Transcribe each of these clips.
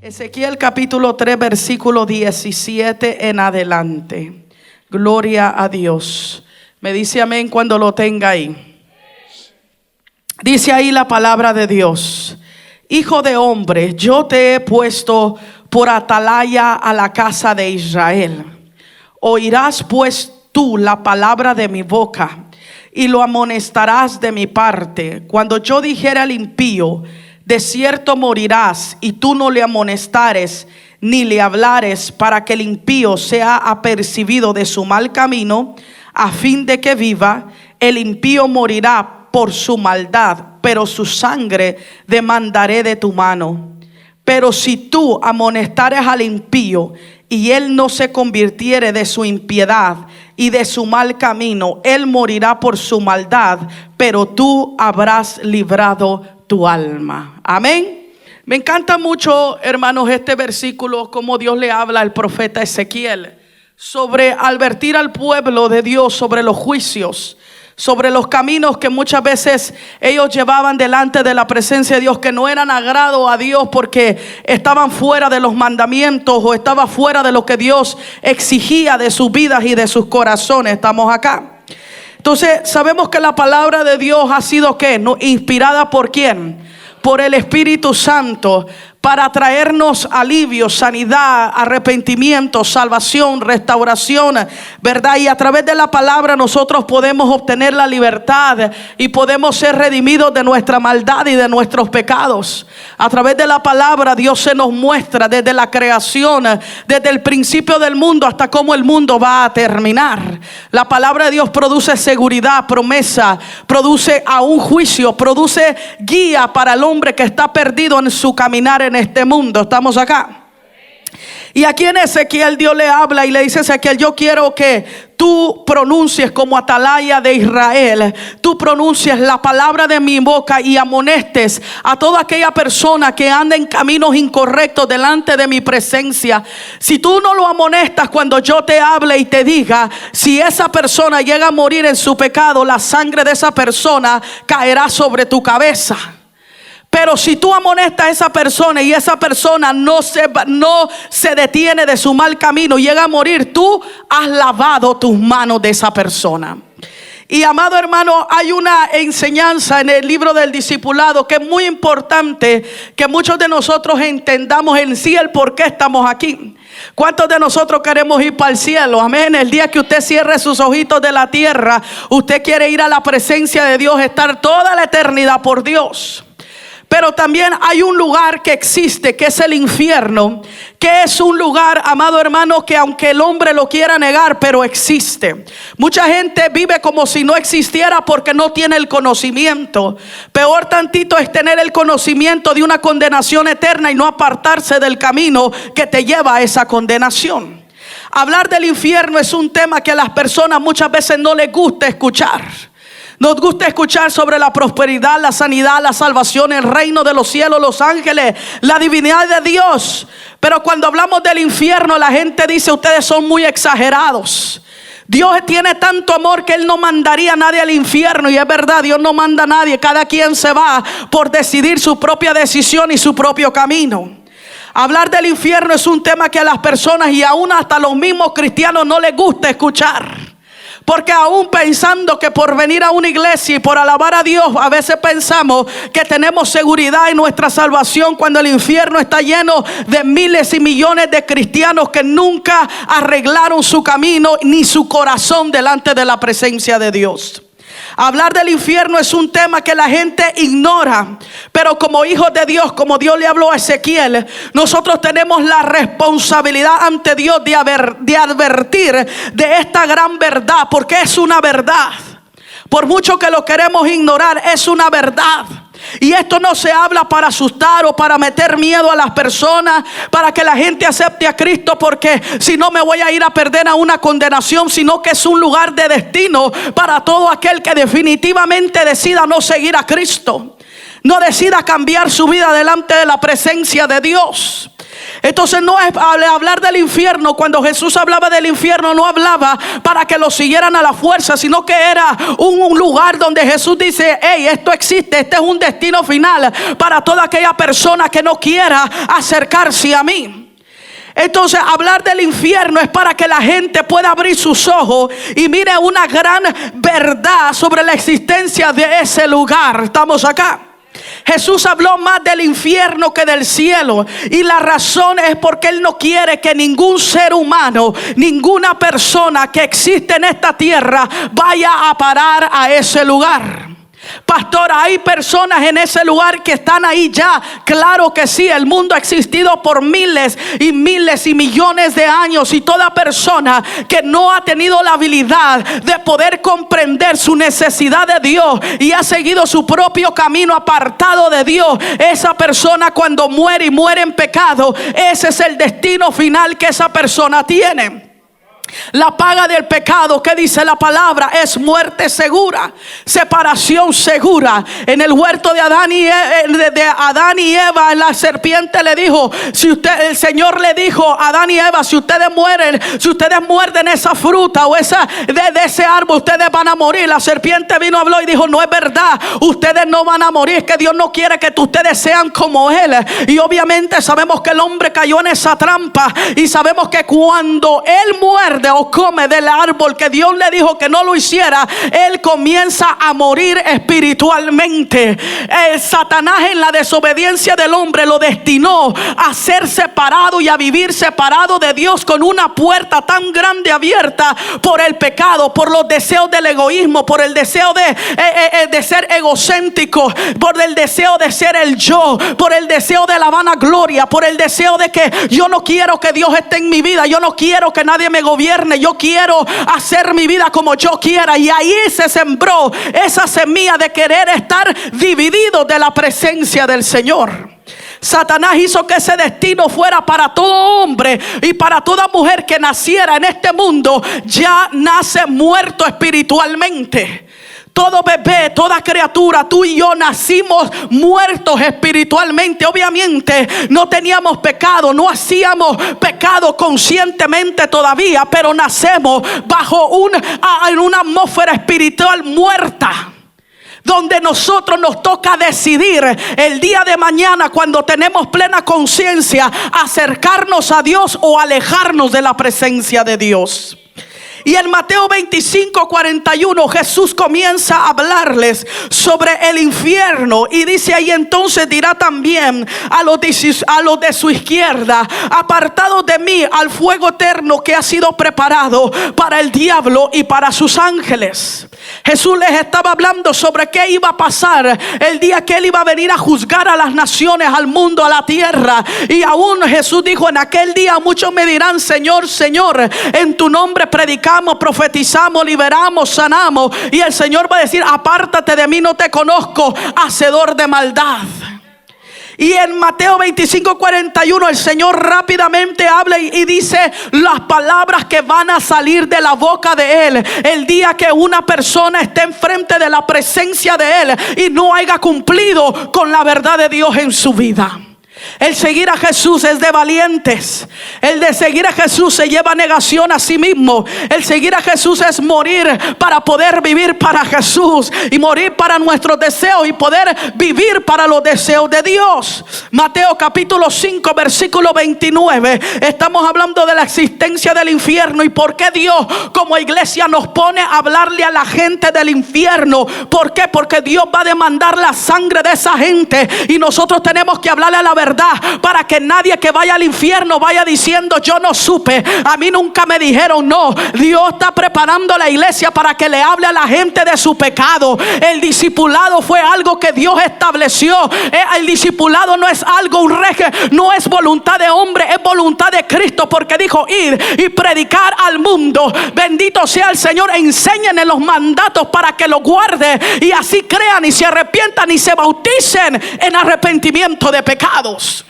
Ezequiel capítulo 3 versículo 17 en adelante. Gloria a Dios. Me dice amén cuando lo tenga ahí. Dice ahí la palabra de Dios: Hijo de hombre, yo te he puesto por atalaya a la casa de Israel. Oirás pues tú la palabra de mi boca y lo amonestarás de mi parte. Cuando yo dijere al impío: de cierto morirás, y tú no le amonestares ni le hablares, para que el impío sea apercibido de su mal camino, a fin de que viva. El impío morirá por su maldad, pero su sangre demandaré de tu mano. Pero si tú amonestares al impío, y él no se convirtiere de su impiedad y de su mal camino, él morirá por su maldad, pero tú habrás librado tu alma. Amén. Me encanta mucho, hermanos, este versículo, como Dios le habla al profeta Ezequiel sobre advertir al pueblo de Dios sobre los juicios, sobre los caminos que muchas veces ellos llevaban delante de la presencia de Dios, que no eran agrado a Dios porque estaban fuera de los mandamientos o estaba fuera de lo que Dios exigía de sus vidas y de sus corazones. Estamos acá. Entonces sabemos que la palabra de Dios ha sido ¿qué? ¿No? Inspirada ¿por quién? Por el Espíritu Santo, para traernos alivio, sanidad, arrepentimiento, salvación, restauración, ¿verdad? Y a través de la palabra nosotros podemos obtener la libertad y podemos ser redimidos de nuestra maldad y de nuestros pecados. A través de la palabra Dios se nos muestra desde la creación, desde el principio del mundo hasta cómo el mundo va a terminar. La palabra de Dios produce seguridad, promesa, produce aún juicio, produce guía para el hombre que está perdido en su caminar en este mundo. Estamos acá. Y aquí en Ezequiel Dios le habla y le dice: Ezequiel, yo quiero que tú pronuncies como atalaya de Israel, tú pronuncies la palabra de mi boca y amonestes a toda aquella persona que anda en caminos incorrectos delante de mi presencia. Si tú no lo amonestas cuando yo te hable y te diga, si esa persona llega a morir en su pecado, la sangre de esa persona caerá sobre tu cabeza. Pero si tú amonestas a esa persona y esa persona no se detiene de su mal camino y llega a morir, tú has lavado tus manos de esa persona. Y amado hermano, hay una enseñanza en el libro del discipulado que es muy importante que muchos de nosotros entendamos en sí el por qué estamos aquí. ¿Cuántos de nosotros queremos ir para el cielo? Amén. El día que usted cierre sus ojitos de la tierra, usted quiere ir a la presencia de Dios, estar toda la eternidad por Dios. Pero también hay un lugar que existe, que es el infierno, que es un lugar, amado hermano, que aunque el hombre lo quiera negar, pero existe. Mucha gente vive como si no existiera porque no tiene el conocimiento. Peor tantito es tener el conocimiento de una condenación eterna y no apartarse del camino que te lleva a esa condenación. Hablar del infierno es un tema que a las personas muchas veces no les gusta escuchar. Nos gusta escuchar sobre la prosperidad, la sanidad, la salvación, el reino de los cielos, los ángeles, la divinidad de Dios. Pero cuando hablamos del infierno, la gente dice: ustedes son muy exagerados. Dios tiene tanto amor que Él no mandaría a nadie al infierno. Y es verdad, Dios no manda a nadie. Cada quien se va por decidir su propia decisión y su propio camino. Hablar del infierno es un tema que a las personas y aún hasta los mismos cristianos no les gusta escuchar. Porque aún pensando que por venir a una iglesia y por alabar a Dios, a veces pensamos que tenemos seguridad en nuestra salvación, cuando el infierno está lleno de miles y millones de cristianos que nunca arreglaron su camino ni su corazón delante de la presencia de Dios. Hablar del infierno es un tema que la gente ignora, pero como hijos de Dios, como Dios le habló a Ezequiel, nosotros tenemos la responsabilidad ante Dios de advertir de esta gran verdad, porque es una verdad. Por mucho que lo queremos ignorar, es una verdad. Y esto no se habla para asustar o para meter miedo a las personas, para que la gente acepte a Cristo, porque si no me voy a ir a perder a una condenación, sino que es un lugar de destino para todo aquel que definitivamente decida no seguir a Cristo, no decida cambiar su vida delante de la presencia de Dios. Entonces no es hablar del infierno. Cuando Jesús hablaba del infierno, no hablaba para que lo siguieran a la fuerza, sino que era un lugar donde Jesús dice: hey, esto existe, este es un destino final para toda aquella persona que no quiera acercarse a mí. Entonces hablar del infierno es para que la gente pueda abrir sus ojos y mire una gran verdad sobre la existencia de ese lugar. ¿Estamos acá? Jesús habló más del infierno que del cielo, y la razón es porque Él no quiere que ningún ser humano, ninguna persona que existe en esta tierra vaya a parar a ese lugar. Pastor, hay personas en ese lugar que están ahí ya. Claro que sí, el mundo ha existido por miles y miles y millones de años, y toda persona que no ha tenido la habilidad de poder comprender su necesidad de Dios y ha seguido su propio camino apartado de Dios, esa persona cuando muere y muere en pecado, ese es el destino final que esa persona tiene. La paga del pecado, ¿qué dice la palabra? Es muerte segura, separación segura. En el huerto de Adán y Eva, la serpiente le dijo, el Señor le dijo a Adán y Eva: si ustedes muerden esa fruta o de ese árbol, ustedes van a morir. La serpiente vino, habló y dijo: no es verdad, ustedes no van a morir. Es que Dios no quiere que ustedes sean como Él. Y obviamente sabemos que el hombre cayó en esa trampa, y sabemos que cuando Él muerde o come del árbol que Dios le dijo que no lo hiciera, él comienza a morir espiritualmente. Satanás, en la desobediencia del hombre, lo destinó a ser separado y a vivir separado de Dios, con una puerta tan grande abierta por el pecado, por los deseos del egoísmo, por el deseo de ser egocéntrico, por el deseo de ser el yo, por el deseo de la vanagloria, por el deseo de que yo no quiero que Dios esté en mi vida, yo no quiero que nadie me gobierne, yo quiero hacer mi vida como yo quiera. Y ahí se sembró esa semilla de querer estar dividido de la presencia del Señor. Satanás hizo que ese destino fuera para todo hombre y para toda mujer que naciera en este mundo. Ya nace muerto espiritualmente. Todo bebé, toda criatura, tú y yo nacimos muertos espiritualmente. Obviamente no teníamos pecado, no hacíamos pecado conscientemente todavía, pero nacemos en una atmósfera espiritual muerta, donde nosotros nos toca decidir el día de mañana, cuando tenemos plena conciencia, acercarnos a Dios o alejarnos de la presencia de Dios. Y en Mateo 25:41 Jesús comienza a hablarles sobre el infierno, y dice ahí: entonces dirá también a los de su izquierda: apartados de mí al fuego eterno que ha sido preparado para el diablo y para sus ángeles. Jesús les estaba hablando sobre qué iba a pasar el día que Él iba a venir a juzgar a las naciones, al mundo, a la tierra. Y aún Jesús dijo: en aquel día muchos me dirán: Señor, Señor, en tu nombre predicamos, profetizamos, liberamos, sanamos. Y el Señor va a decir: apártate de mí, no te conozco, hacedor de maldad. Y en Mateo 25:41 el Señor rápidamente habla y dice las palabras que van a salir de la boca de Él el día que una persona esté enfrente de la presencia de Él y no haya cumplido con la verdad de Dios en su vida. El seguir a Jesús es de valientes. El de seguir a Jesús se lleva negación a sí mismo. El seguir a Jesús es morir para poder vivir para Jesús, y morir para nuestros deseos y poder vivir para los deseos de Dios. Mateo capítulo 5 versículo 29. Estamos hablando de la existencia del infierno y por qué Dios como iglesia nos pone a hablarle a la gente del infierno. ¿Por qué? Porque Dios va a demandar la sangre de esa gente y nosotros tenemos que hablarle a la verdad verdad, para que nadie que vaya al infierno vaya diciendo: yo no supe, a mí nunca me dijeron. No, Dios está preparando la iglesia para que le hable a la gente de su pecado. El discipulado fue algo que Dios estableció. El discipulado no es algo, no es voluntad de hombre, es voluntad de Cristo, porque dijo: ir y predicar al mundo. Bendito sea el Señor. Enseñen en los mandatos para que los guarde, y así crean y se arrepientan y se bauticen en arrepentimiento de pecados.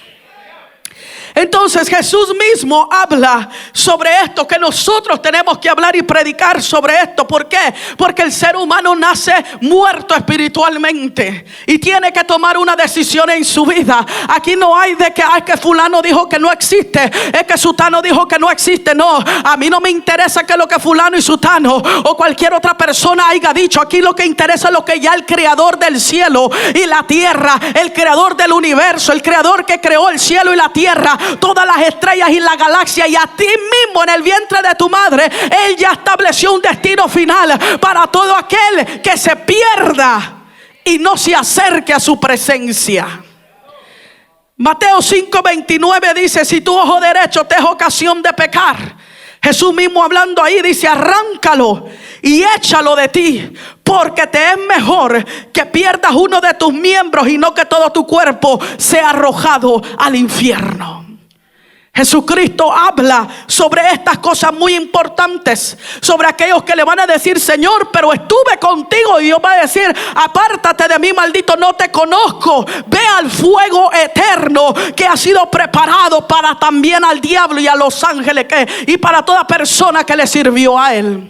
Entonces Jesús mismo habla sobre esto, que nosotros tenemos que hablar y predicar sobre esto. ¿Por qué? Porque el ser humano nace muerto espiritualmente y tiene que tomar una decisión en su vida. Aquí no hay de que que fulano dijo que no existe, es que sutano dijo que no existe. No, a mí no me interesa que lo que fulano y sutano o cualquier otra persona haya dicho. Aquí lo que interesa es lo que ya el creador del cielo y la tierra, el creador del universo, el creador que creó el cielo y la tierra, todas las estrellas y la galaxia, y a ti mismo en el vientre de tu madre, Él ya estableció un destino final para todo aquel que se pierda y no se acerque a su presencia. Mateo 5:29 dice: si tu ojo derecho te es ocasión de pecar, Jesús mismo hablando ahí dice: arráncalo y échalo de ti, porque te es mejor que pierdas uno de tus miembros y no que todo tu cuerpo sea arrojado al infierno. Jesucristo habla sobre estas cosas muy importantes, sobre aquellos que le van a decir: Señor, pero estuve contigo. Y Dios va a decir: apártate de mí, maldito, no te conozco. Ve al fuego eterno que ha sido preparado para también al diablo y a los ángeles y para toda persona que le sirvió a él.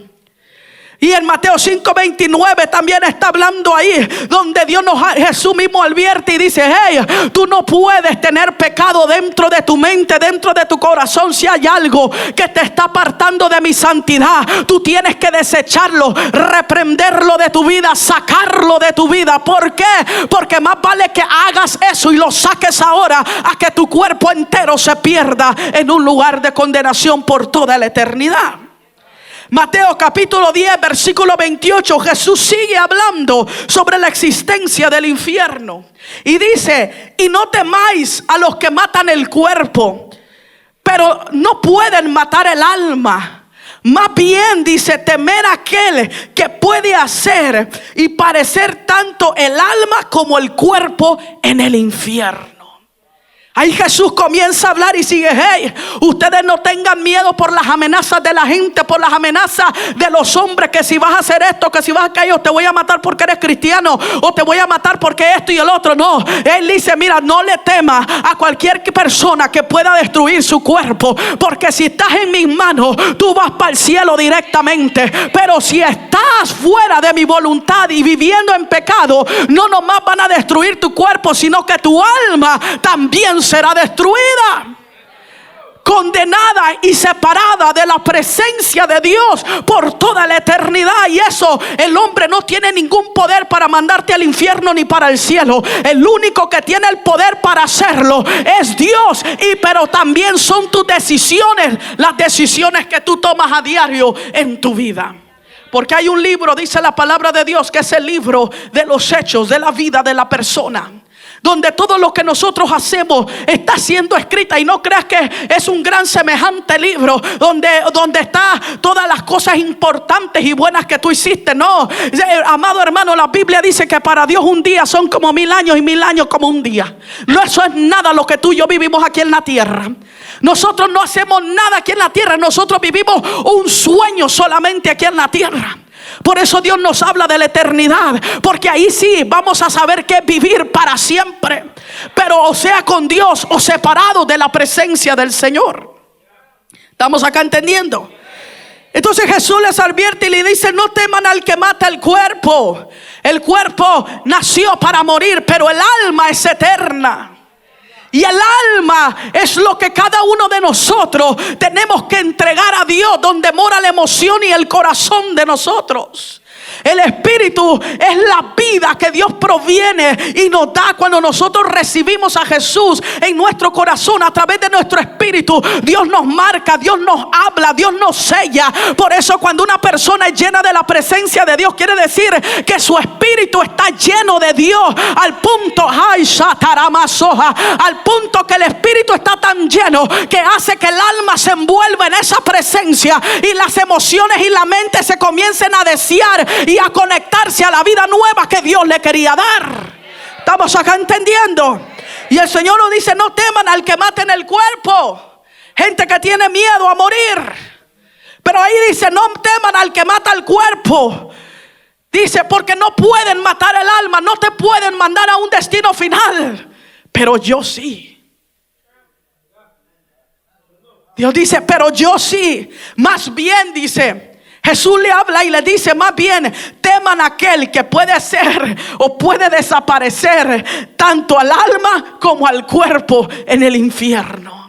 Y en Mateo 5:29 también está hablando ahí, donde Jesús mismo advierte y dice: hey, tú no puedes tener pecado dentro de tu mente, dentro de tu corazón. Si hay algo que te está apartando de mi santidad, tú tienes que desecharlo, reprenderlo de tu vida, sacarlo de tu vida. ¿Por qué? Porque más vale que hagas eso y lo saques ahora, a que tu cuerpo entero se pierda en un lugar de condenación por toda la eternidad. Mateo capítulo 10 versículo 28, Jesús sigue hablando sobre la existencia del infierno y dice: y no temáis a los que matan el cuerpo, pero no pueden matar el alma. Más bien, dice, temer a aquel que puede hacer y parecer tanto el alma como el cuerpo en el infierno. Ahí Jesús comienza a hablar y sigue: hey, ustedes no tengan miedo por las amenazas de la gente, por las amenazas de los hombres, que si vas a hacer esto, que si vas a aquello, te voy a matar porque eres cristiano, o te voy a matar porque esto y el otro. No, Él dice: mira, no le temas a cualquier persona que pueda destruir su cuerpo, porque si estás en mis manos, tú vas para el cielo directamente. Pero si estás fuera de mi voluntad y viviendo en pecado, no nomás van a destruir tu cuerpo, sino que tu alma también será destruida, condenada y separada de la presencia de Dios por toda la eternidad. Y eso, el hombre no tiene ningún poder para mandarte al infierno ni para el cielo. El único que tiene el poder para hacerlo es Dios. Pero también son tus decisiones, las decisiones que tú tomas a diario en tu vida. Porque hay un libro, dice la palabra de Dios, que es el libro de los hechos de la vida de la persona, donde todo lo que nosotros hacemos está siendo escrita. Y no creas que es un gran semejante libro donde está todas las cosas importantes y buenas que tú hiciste. No, amado hermano, la Biblia dice que para Dios un día son como 1000 años y 1000 años como un día. No, eso es nada lo que tú y yo vivimos aquí en la tierra. Nosotros no hacemos nada aquí en la tierra. Nosotros vivimos un sueño solamente aquí en la tierra. Por eso Dios nos habla de la eternidad, porque ahí sí vamos a saber qué es vivir para siempre, pero o sea con Dios o separado de la presencia del Señor. ¿Estamos acá entendiendo? Entonces Jesús les advierte y le dice: no teman al que mata el cuerpo. El cuerpo nació para morir, pero el alma es eterna. Y el alma es lo que cada uno de nosotros tenemos que entregar a Dios, donde mora la emoción y el corazón de nosotros. El Espíritu es la vida que Dios proviene y nos da cuando nosotros recibimos a Jesús en nuestro corazón a través de nuestro espíritu. Dios nos marca, Dios nos habla, Dios nos sella. Por eso cuando una persona es llena de la presencia de Dios, quiere decir que su espíritu está lleno de Dios al punto, al punto que el espíritu está tan lleno que hace que el alma se envuelva en esa presencia y las emociones y la mente se comiencen a desear y a conectarse a la vida nueva que Dios le quería dar. ¿Estamos acá entendiendo? Y el Señor nos dice: no teman al que mate en el cuerpo. Gente que tiene miedo a morir. Pero ahí dice: no teman al que mata el cuerpo. Dice: porque no pueden matar el alma, no te pueden mandar a un destino final, pero yo sí. Dios dice: pero yo sí. Más bien, dice, Jesús le habla y le dice: más bien teman a aquel que puede ser o puede desaparecer tanto al alma como al cuerpo en el infierno.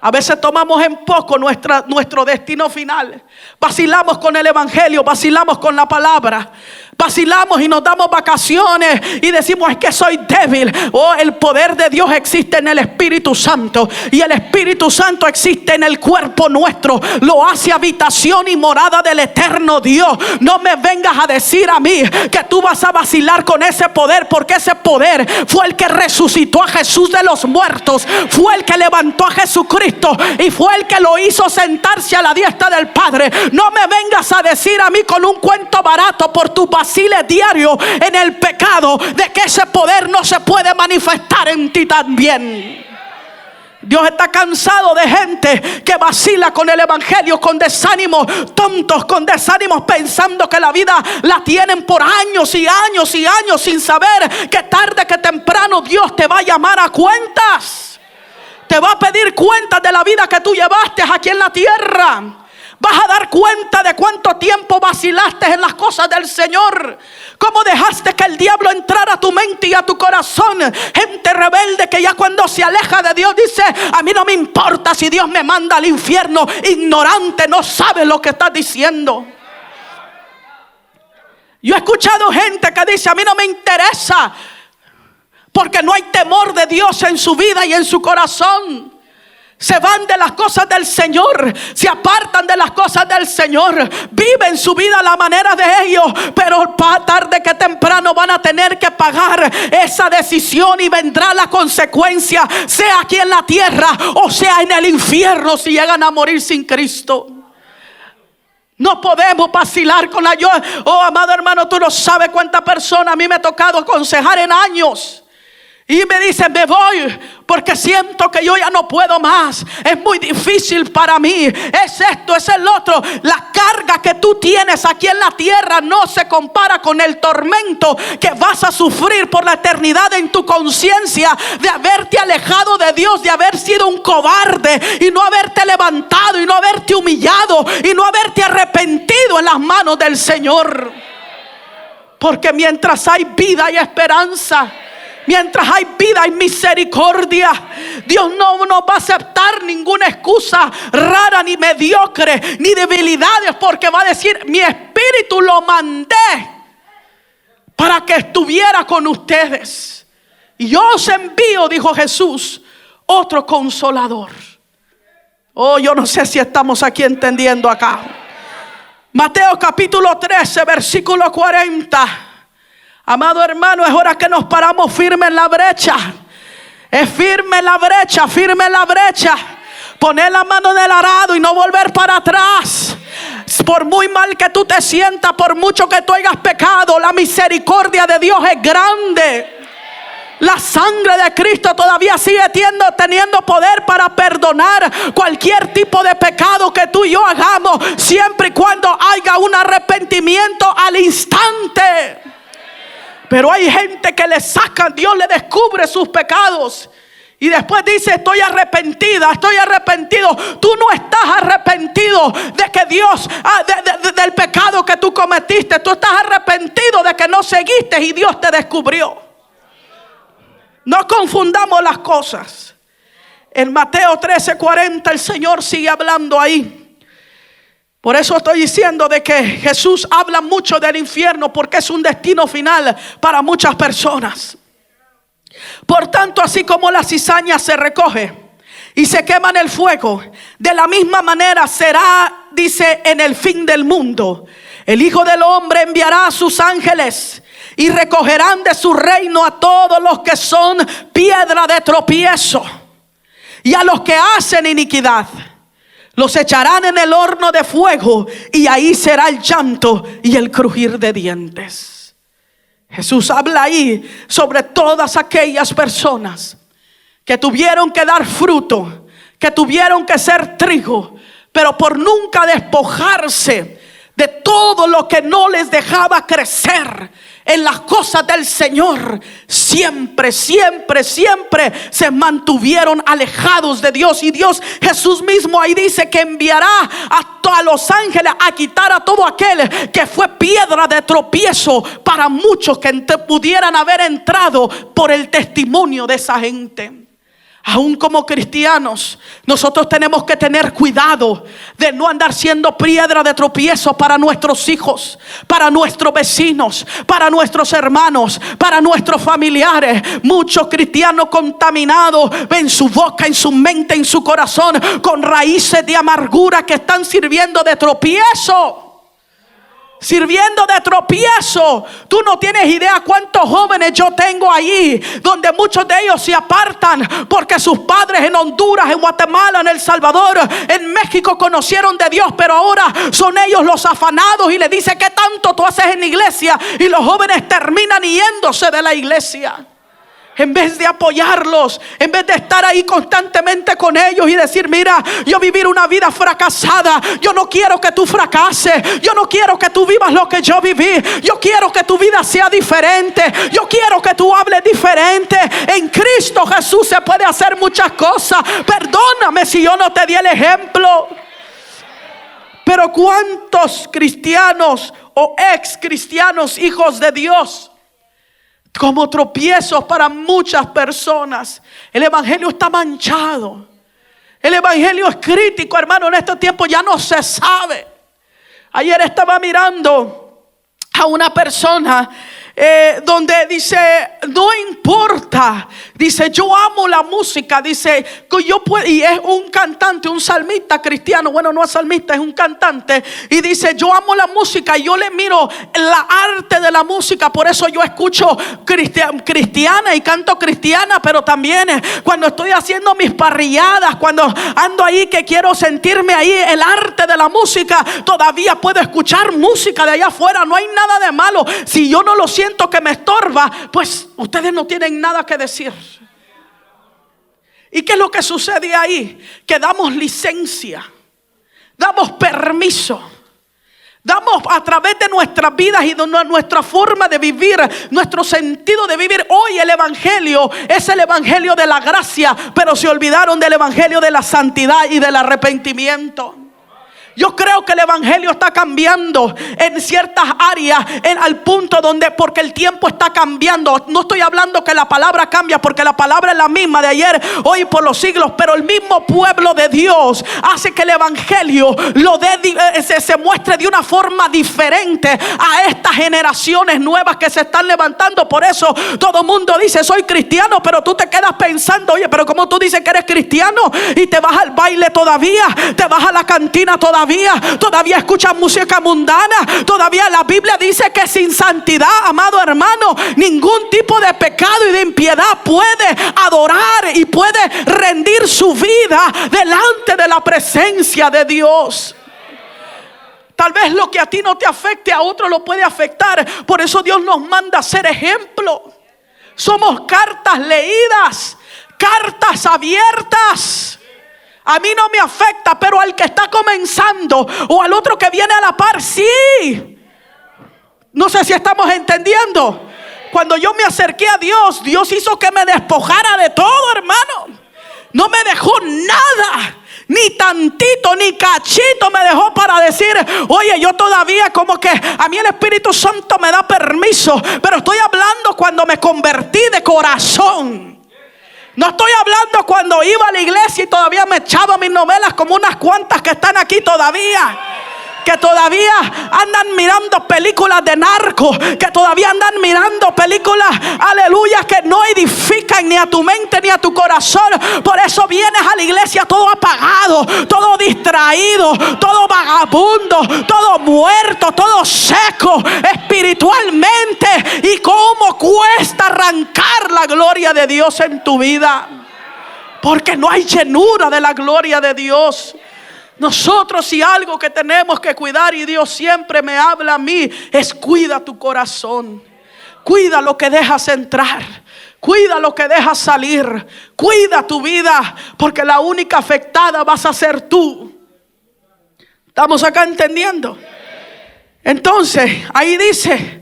A veces tomamos en poco nuestro destino final. Vacilamos con el evangelio, vacilamos con la palabra, vacilamos y nos damos vacaciones y decimos: es que soy débil. Oh, el poder de Dios existe en el Espíritu Santo, y el Espíritu Santo existe en el cuerpo nuestro. Lo hace habitación y morada del eterno Dios. No me vengas a decir a mí que tú vas a vacilar con ese poder, porque ese poder fue el que resucitó a Jesús de los muertos, fue el que levantó a Jesucristo y fue el que lo hizo sentarse a la diestra del Padre. No me vengas a decir a mí con un cuento barato por tu vaciles diario en el pecado de que ese poder no se puede manifestar en ti también. Dios está cansado de gente que vacila con el evangelio, con desánimos tontos, con desánimos pensando que la vida la tienen por años y años y años, sin saber que tarde que temprano Dios te va a llamar a cuentas. Te va a pedir cuentas de la vida que tú llevaste aquí en la tierra. Vas a dar cuenta de cuánto tiempo vacilaste en las cosas del Señor. Cómo dejaste que el diablo entrara a tu mente y a tu corazón. Gente rebelde que ya cuando se aleja de Dios dice: a mí no me importa si Dios me manda al infierno. Ignorante, no sabes lo que estás diciendo. Yo he escuchado gente que dice: a mí no me interesa, porque no hay temor de Dios en su vida y en su corazón. Se van de las cosas del Señor, se apartan de las cosas del Señor, viven su vida a la manera de ellos, pero tarde que temprano van a tener que pagar esa decisión y vendrá la consecuencia, sea aquí en la tierra o sea en el infierno, si llegan a morir sin Cristo. No podemos vacilar con la yo. Oh, amado hermano, tú no sabes cuántas personas a mí me ha tocado aconsejar en años. Y me dicen: me voy porque siento que yo ya no puedo más. Es muy difícil para mí. Es esto, es el otro. La carga que tú tienes aquí en la tierra no se compara con el tormento que vas a sufrir por la eternidad en tu conciencia de haberte alejado de Dios, de haber sido un cobarde y no haberte levantado y no haberte humillado y no haberte arrepentido en las manos del Señor. Porque mientras hay vida hay esperanza. Mientras hay vida hay misericordia. Dios no nos va a aceptar ninguna excusa rara, ni mediocre, ni debilidades, porque va a decir: mi espíritu lo mandé para que estuviera con ustedes. Y yo os envío, dijo Jesús, otro consolador. Oh, yo no sé si estamos aquí entendiendo acá. Mateo capítulo 13, versículo 40. Amado hermano, es hora que nos paramos firme en la brecha. Es firme en la brecha, firme en la brecha. Poner la mano en el arado y no volver para atrás. Por muy mal que tú te sientas, por mucho que tú hayas pecado, la misericordia de Dios es grande. La sangre de Cristo todavía sigue teniendo poder para perdonar cualquier tipo de pecado que tú y yo hagamos, siempre y cuando haya un arrepentimiento al instante. Pero hay gente que le saca, Dios le descubre sus pecados y después dice: estoy arrepentida, estoy arrepentido. Tú no estás arrepentido de que Dios, del pecado que tú cometiste. Tú estás arrepentido de que no seguiste y Dios te descubrió. No confundamos las cosas. En Mateo 13:40 el Señor sigue hablando ahí. Por eso estoy diciendo de que Jesús habla mucho del infierno, porque es un destino final para muchas personas. Por tanto, así como la cizaña se recoge y se quema en el fuego, de la misma manera será, dice, en el fin del mundo. El Hijo del Hombre enviará a sus ángeles y recogerán de su reino a todos los que son piedra de tropiezo y a los que hacen iniquidad. Los echarán en el horno de fuego, y ahí será el llanto y el crujir de dientes. Jesús habla ahí sobre todas aquellas personas que tuvieron que dar fruto, que tuvieron que ser trigo, pero por nunca despojarse de todo lo que no les dejaba crecer en las cosas del Señor, siempre se mantuvieron alejados de Dios. Y Dios, Jesús mismo ahí dice que enviará a los ángeles a quitar a todo aquel que fue piedra de tropiezo para muchos que pudieran haber entrado por el testimonio de esa gente. Aún como cristianos, nosotros tenemos que tener cuidado de no andar siendo piedra de tropiezo para nuestros hijos, para nuestros vecinos, para nuestros hermanos, para nuestros familiares. Muchos cristianos contaminados en su boca, en su mente, en su corazón, con raíces de amargura que están sirviendo de tropiezo. Sirviendo de tropiezo. Tú no tienes idea cuántos jóvenes yo tengo allí, donde muchos de ellos se apartan porque sus padres en Honduras, en Guatemala, en El Salvador, en México conocieron de Dios, pero ahora son ellos los afanados y le dicen: ¿qué tanto tú haces en la iglesia? Y los jóvenes terminan yéndose de la iglesia. En vez de apoyarlos, en vez de estar ahí constantemente con ellos y decir: mira, yo vivir una vida fracasada, yo no quiero que tú fracases, yo no quiero que tú vivas lo que yo viví, yo quiero que tu vida sea diferente, yo quiero que tú hables diferente. En Cristo Jesús se puede hacer muchas cosas. Perdóname si yo no te di el ejemplo. Pero ¿cuántos cristianos o ex cristianos, hijos de Dios, como tropiezos para muchas personas? El evangelio está manchado. El evangelio es crítico, hermano. En este tiempo ya no se sabe. Ayer estaba mirando a una persona donde dice: no importa, dice, yo amo la música, dice que yo puedo, y es un cantante, un salmista cristiano, bueno, no es salmista, es un cantante, y dice: yo amo la música, y yo le miro la arte de la música, por eso yo escucho cristiana y canto cristiana, pero también cuando estoy haciendo mis parrilladas, cuando ando ahí que quiero sentirme ahí, el arte de la música, todavía puedo escuchar música de allá afuera. No hay nada de malo. Si yo no lo siento que me estorba, pues ustedes no tienen nada que decir. ¿Y qué es lo que sucede ahí? Que damos licencia, damos permiso, damos a través de nuestras vidas y de nuestra forma de vivir, nuestro sentido de vivir. Hoy el evangelio es el evangelio de la gracia, pero se olvidaron del evangelio de la santidad y del arrepentimiento. Yo creo que el evangelio está cambiando en ciertas áreas, al punto donde, porque el tiempo está cambiando. No estoy hablando que la palabra cambia, porque la palabra es la misma de ayer, hoy y por los siglos. Pero el mismo pueblo de Dios hace que el evangelio se muestre de una forma diferente a estas generaciones nuevas que se están levantando. Por eso todo el mundo dice: soy cristiano, pero tú te quedas pensando: oye, pero ¿cómo tú dices que eres cristiano y te vas al baile todavía? ¿Te vas a la cantina todavía escuchas música mundana? Todavía la Biblia dice que sin santidad, amado hermano, ningún tipo de pecado y de impiedad puede adorar y puede rendir su vida delante de la presencia de Dios. Tal vez lo que a ti no te afecte, a otro lo puede afectar. Por eso Dios nos manda a ser ejemplo. Somos cartas leídas, cartas abiertas. A mí no me afecta, pero al que está comenzando o al otro que viene a la par, sí. No sé si estamos entendiendo. Cuando yo me acerqué a Dios, Dios hizo que me despojara de todo, hermano. No me dejó nada, ni tantito, ni cachito me dejó para decir: oye, yo todavía como que a mí el Espíritu Santo me da permiso. Pero estoy hablando cuando me convertí de corazón. No estoy hablando cuando iba a la iglesia y todavía me echaba mis novelas, como unas cuantas que están aquí todavía. que todavía andan mirando películas de narcos, que todavía andan mirando películas, aleluya, que no edifican ni a tu mente ni a tu corazón. Por eso vienes a la iglesia todo apagado, todo distraído, todo vagabundo, todo muerto, todo seco espiritualmente. Y cómo cuesta arrancar la gloria de Dios en tu vida, porque no hay llenura de la gloria de Dios. Nosotros, si algo que tenemos que cuidar, y Dios siempre me habla a mí, es cuida tu corazón, cuida lo que dejas entrar, cuida lo que dejas salir, cuida tu vida, porque la única afectada vas a ser tú. ¿Estamos acá entendiendo? Entonces ahí dice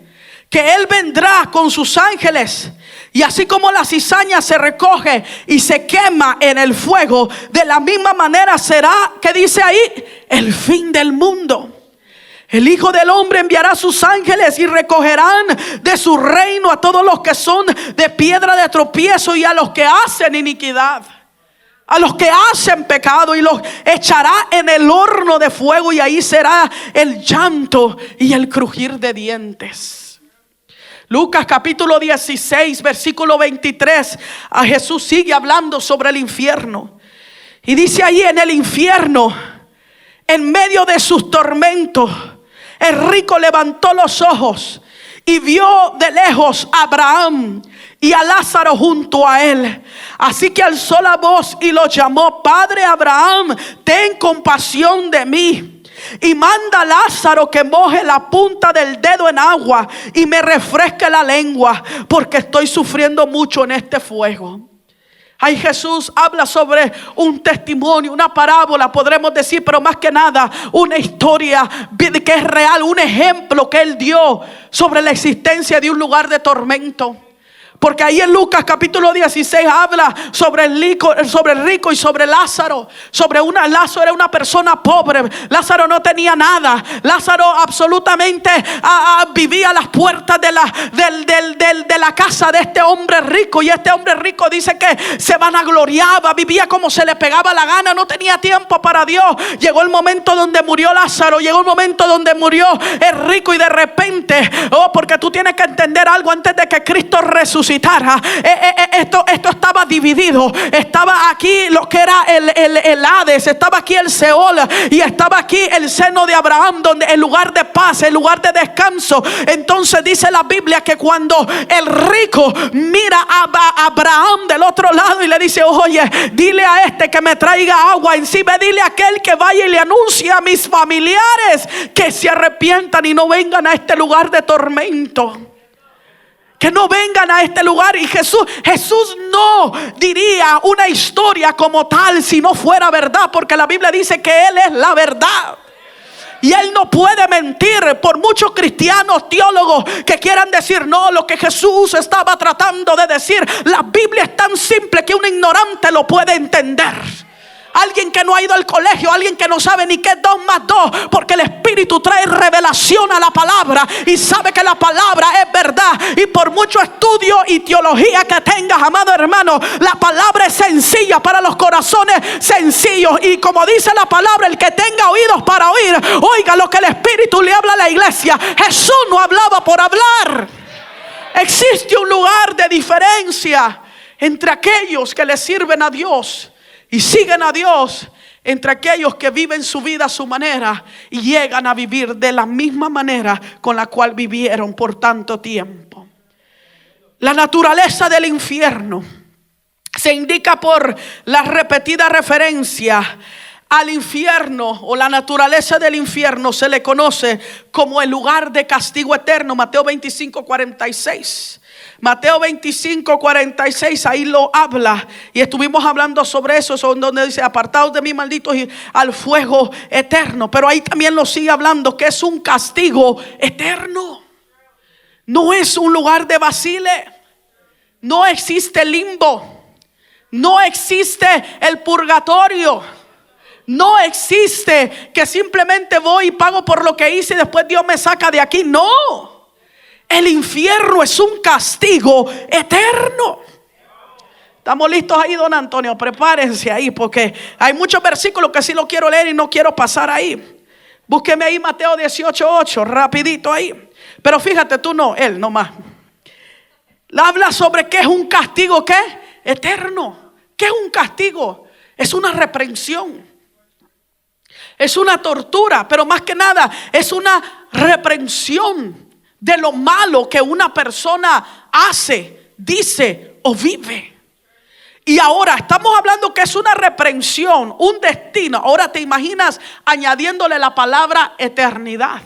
que Él vendrá con sus ángeles, y así como la cizaña se recoge y se quema en el fuego, de la misma manera será, ¿qué dice ahí? El fin del mundo. El Hijo del Hombre enviará a sus ángeles y recogerán de su reino a todos los que son de piedra de tropiezo y a los que hacen iniquidad, a los que hacen pecado, y los echará en el horno de fuego, y ahí será el llanto y el crujir de dientes. Lucas capítulo 16 versículo 23, a Jesús sigue hablando sobre el infierno. Y dice ahí: en el infierno, en medio de sus tormentos, el rico levantó los ojos y vio de lejos a Abraham y a Lázaro junto a él. Así que alzó la voz y lo llamó: Padre Abraham, ten compasión de mí, y manda a Lázaro que moje la punta del dedo en agua y me refresque la lengua, porque estoy sufriendo mucho en este fuego. Ahí Jesús habla sobre un testimonio, una parábola podremos decir, pero más que nada una historia que es real, un ejemplo que Él dio sobre la existencia de un lugar de tormento. Porque ahí en Lucas capítulo 16 habla sobre el rico y sobre Lázaro. Lázaro era una persona pobre. Lázaro no tenía nada. Lázaro absolutamente vivía a las puertas de la casa de este hombre rico. Y este hombre rico dice que se vanagloriaba, vivía como se le pegaba la gana, no tenía tiempo para Dios. Llegó el momento donde murió Lázaro, llegó el momento donde murió el rico, y de repente, porque tú tienes que entender algo: antes de que Cristo resucitara, esto estaba dividido. Estaba aquí lo que era el Hades, estaba aquí el Seol, y estaba aquí el seno de Abraham, donde el lugar de paz, el lugar de descanso. Entonces dice la Biblia que cuando el rico mira a Abraham del otro lado y le dice: oye, dile a este que me traiga agua encima, dile a aquel que vaya y le anuncie a mis familiares que se arrepientan y no vengan a este lugar de tormento, que no vengan a este lugar. Y Jesús no diría una historia como tal si no fuera verdad, porque la Biblia dice que Él es la verdad. Y Él no puede mentir. Por muchos cristianos, teólogos que quieran decir no, lo que Jesús estaba tratando de decir, la Biblia es tan simple que un ignorante lo puede entender. Alguien que no ha ido al colegio, alguien que no sabe ni qué es 2 más 2, porque el Espíritu trae revelación a la palabra y sabe que la palabra es verdad. Y por mucho estudio y teología que tengas, amado hermano, la palabra es sencilla para los corazones sencillos. Y como dice la palabra, el que tenga oídos para oír, oiga lo que el Espíritu le habla a la iglesia. Jesús no hablaba por hablar. Existe un lugar de diferencia entre aquellos que le sirven a Dios y siguen a Dios, entre aquellos que viven su vida a su manera y llegan a vivir de la misma manera con la cual vivieron por tanto tiempo. La naturaleza del infierno se indica por la repetida referencia al infierno, o la naturaleza del infierno se le conoce como el lugar de castigo eterno. Mateo 25:46. Mateo 25:46, ahí lo habla. Y estuvimos hablando sobre eso, donde dice: apartaos de mí, malditos, y al fuego eterno. Pero ahí también lo sigue hablando que es un castigo eterno. No es un lugar de vacile. No existe limbo. No existe el purgatorio. No existe que simplemente voy y pago por lo que hice y después Dios me saca de aquí. No. El infierno es un castigo eterno. ¿Estamos listos ahí, don Antonio? Prepárense ahí, porque hay muchos versículos que sí lo quiero leer y no quiero pasar ahí. Búsqueme ahí Mateo 18:8, rapidito ahí. Pero fíjate, tú no, él nomás. Habla sobre qué es un castigo, ¿qué? Eterno. ¿Qué es un castigo? Es una reprensión. Es una tortura, pero más que nada es una reprensión de lo malo que una persona hace, dice o vive. Y ahora estamos hablando que es una reprensión, un destino. Ahora te imaginas añadiéndole la palabra eternidad.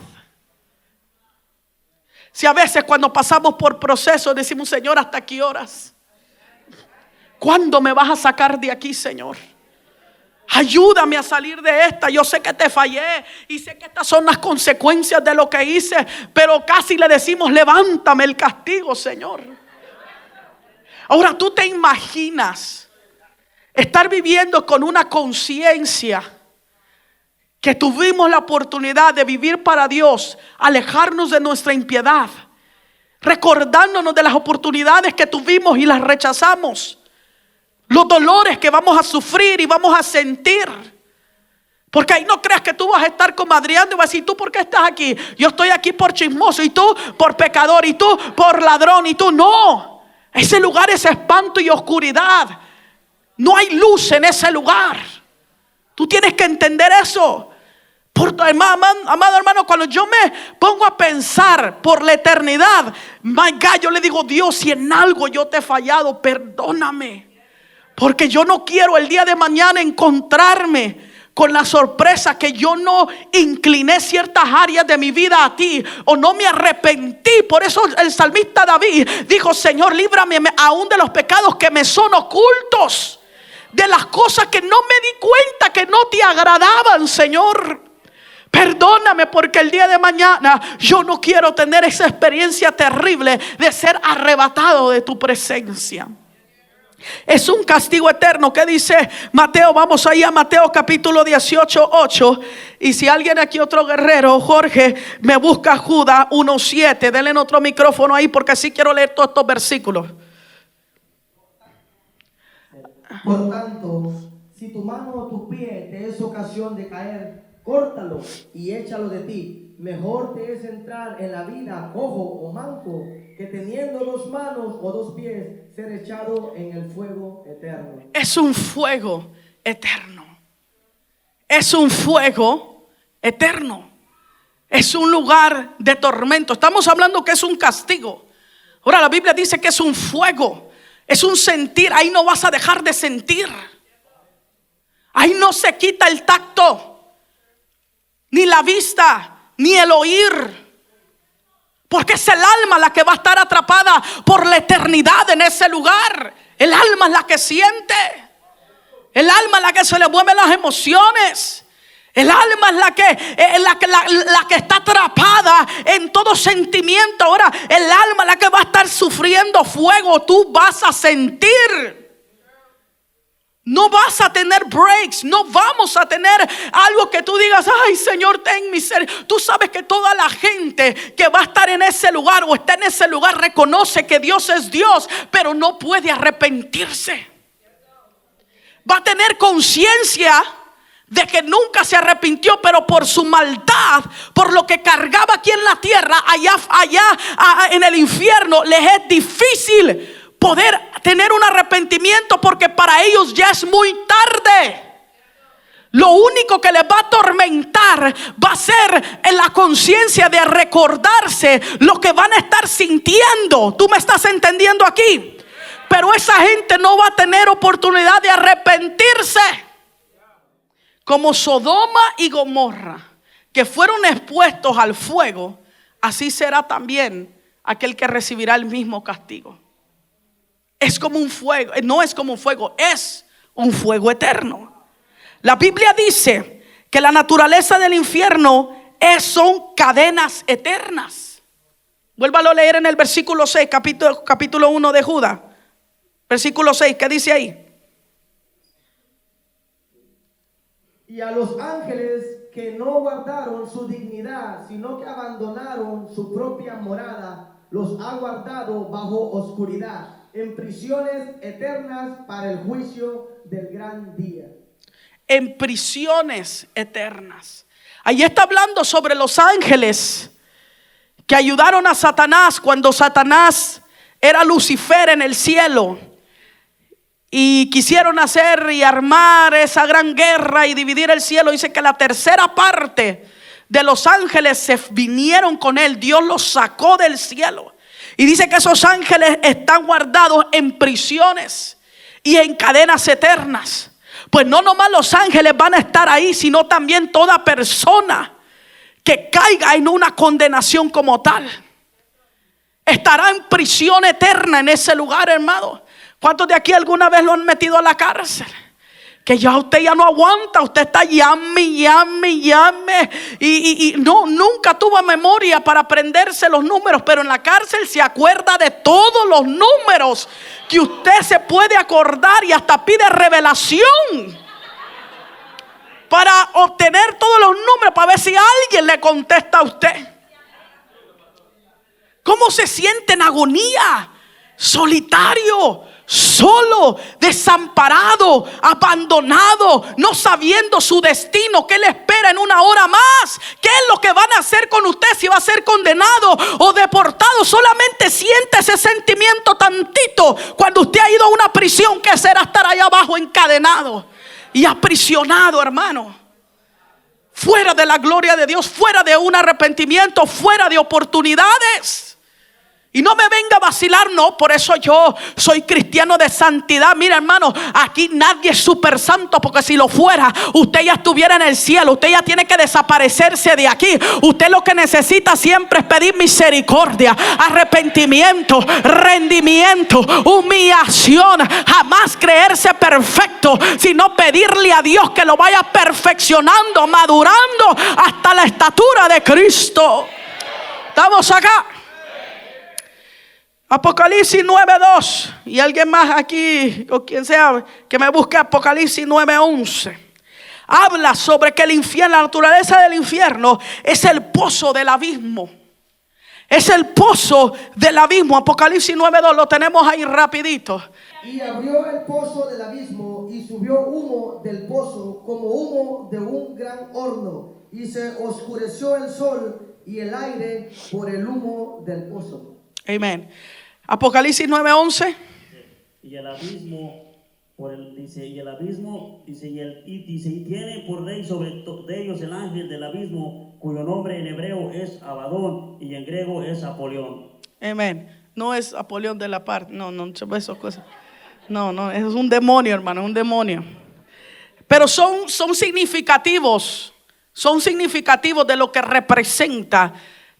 Si a veces cuando pasamos por procesos decimos, Señor, ¿hasta qué horas? ¿Cuándo me vas a sacar de aquí, Señor? Ayúdame a salir de esta. Yo sé que te fallé y sé que estas son las consecuencias de lo que hice, pero casi le decimos, levántame el castigo, Señor. Ahora tú te imaginas estar viviendo con una conciencia que tuvimos la oportunidad de vivir para Dios, alejarnos de nuestra impiedad, recordándonos de las oportunidades que tuvimos y las rechazamos, los dolores que vamos a sufrir y vamos a sentir. Porque ahí no creas que tú vas a estar comadreando y vas a decir, ¿tú por qué estás aquí? Yo estoy aquí por chismoso, y tú por pecador, y tú por ladrón, y tú no. Ese lugar es espanto y oscuridad. No hay luz en ese lugar. Tú tienes que entender eso. Amado hermano, cuando yo me pongo a pensar por la eternidad, my God, yo le digo, Dios, si en algo yo te he fallado, perdóname. Porque yo no quiero el día de mañana encontrarme con la sorpresa que yo no incliné ciertas áreas de mi vida a ti, o no me arrepentí. Por eso el salmista David dijo, Señor, líbrame aún de los pecados que me son ocultos, de las cosas que no me di cuenta que no te agradaban, Señor. Perdóname, porque el día de mañana yo no quiero tener esa experiencia terrible de ser arrebatado de tu presencia. Es un castigo eterno. ¿Qué dice Mateo? Vamos ahí a Mateo capítulo 18:8. Y si alguien aquí, otro guerrero, Jorge, me busca Judas 1:7. Denle en otro micrófono ahí, porque así quiero leer todos estos versículos. Por tanto, si tu mano o tu pie te es ocasión de caer, córtalo y échalo de ti. Mejor te es entrar en la vida cojo o manco, que teniendo 2 manos o 2 pies, ser echado en el fuego eterno. Es un fuego eterno. Es un fuego eterno. Es un lugar de tormento. Estamos hablando que es un castigo. Ahora la Biblia dice que es un fuego. Es un sentir. Ahí no vas a dejar de sentir. Ahí no se quita el tacto, ni la vista, ni el oír. Porque es el alma la que va a estar atrapada por la eternidad en ese lugar. El alma es la que siente. El alma es la que se le mueven las emociones. El alma es la que está atrapada en todo sentimiento. Ahora el alma es la que va a estar sufriendo fuego. Tú vas a sentir. No vas a tener breaks. No vamos a tener algo que tú digas, ay Señor, ten misericordia. Tú sabes que toda la gente que va a estar en ese lugar o está en ese lugar reconoce que Dios es Dios, pero no puede arrepentirse. Va a tener conciencia de que nunca se arrepintió, pero por su maldad, por lo que cargaba aquí en la tierra, allá en el infierno, les es difícil poder tener un arrepentimiento, porque para ellos ya es muy tarde. Lo único que les va a atormentar va a ser en la conciencia de recordarse lo que van a estar sintiendo. ¿Tú me estás entendiendo aquí? Pero esa gente no va a tener oportunidad de arrepentirse. Como Sodoma y Gomorra, que fueron expuestos al fuego, así será también aquel que recibirá el mismo castigo. Es como un fuego, no es como un fuego, es un fuego eterno. La Biblia dice que la naturaleza del infierno son cadenas eternas. Vuélvalo a leer en el versículo 6, capítulo 1 de Judas. Versículo 6, ¿qué dice ahí? Y a los ángeles que no guardaron su dignidad, sino que abandonaron su propia morada, los ha guardado bajo oscuridad, en prisiones eternas para el juicio del gran día. En prisiones eternas. Allí está hablando sobre los ángeles que ayudaron a Satanás cuando Satanás era Lucifer en el cielo. Y quisieron hacer y armar esa gran guerra y dividir el cielo. Dice que la tercera parte de los ángeles se vinieron con él. Dios los sacó del cielo. Y dice que esos ángeles están guardados en prisiones y en cadenas eternas. Pues no nomás los ángeles van a estar ahí, sino también toda persona que caiga en una condenación como tal estará en prisión eterna en ese lugar, hermano. ¿Cuántos de aquí alguna vez lo han metido a la cárcel? Que ya usted ya no aguanta, usted está llame. Y no, nunca tuvo memoria para aprenderse los números, pero en la cárcel se acuerda de todos los números que usted se puede acordar y hasta pide revelación para obtener todos los números, para ver si alguien le contesta a usted. ¿Cómo se siente en agonía? Solitario, solo, desamparado, abandonado, no sabiendo su destino, qué le espera en una hora más, qué es lo que van a hacer con usted, si va a ser condenado o deportado. Solamente siente ese sentimiento tantito cuando usted ha ido a una prisión. ¿Qué será estar allá abajo encadenado y aprisionado, hermano? Fuera de la gloria de Dios, fuera de un arrepentimiento, fuera de oportunidades. Y no me venga a vacilar, no, por eso yo soy cristiano de santidad. Mira, hermano, aquí nadie es súper santo, porque si lo fuera, usted ya estuviera en el cielo. Usted ya tiene que desaparecerse de aquí. Usted lo que necesita siempre es pedir misericordia, arrepentimiento, rendimiento, humillación. Jamás creerse perfecto, sino pedirle a Dios que lo vaya perfeccionando, madurando hasta la estatura de Cristo. ¿Estamos acá? Apocalipsis 9:2. Y alguien más aquí, o quien sea, que me busque Apocalipsis 9:11. Habla sobre que el infierno, la naturaleza del infierno es el pozo del abismo. Es el pozo del abismo. Apocalipsis 9:2, lo tenemos ahí rapidito. Y abrió el pozo del abismo y subió humo del pozo como humo de un gran horno. Y se oscureció el sol y el aire por el humo del pozo. Amén. Apocalipsis 9:11. Y el abismo, y tiene por rey sobre de ellos el ángel del abismo, cuyo nombre en hebreo es Abadón y en griego es Apolión. Amén. No es Apolión de la parte, no, esas cosas. No, es un demonio, hermano, es un demonio. Pero son significativos. Son significativos de lo que representa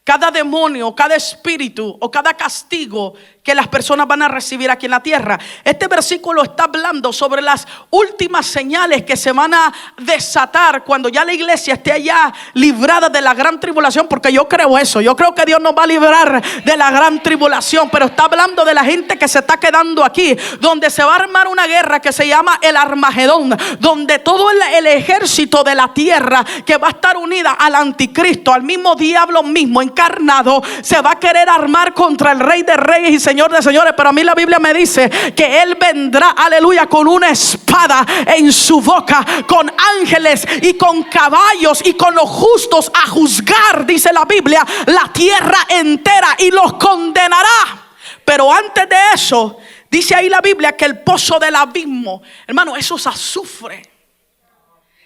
cada demonio, cada espíritu o cada castigo que las personas van a recibir aquí en la tierra. Este versículo está hablando sobre las últimas señales que se van a desatar cuando ya la iglesia esté allá librada de la gran tribulación. Porque yo creo eso, yo creo que Dios nos va a librar de la gran tribulación. Pero está hablando de la gente que se está quedando aquí, donde se va a armar una guerra que se llama el Armagedón, donde todo el ejército de la tierra que va a estar unida al anticristo, al mismo diablo mismo encarnado, se va a querer armar contra el Rey de Reyes y Señor de señores. Pero a mí la Biblia me dice que Él vendrá, aleluya, con una espada en su boca, con ángeles y con caballos y con los justos a juzgar, dice la Biblia, la tierra entera, y los condenará. Pero antes de eso, dice ahí la Biblia que el pozo del abismo, hermano, eso es azufre.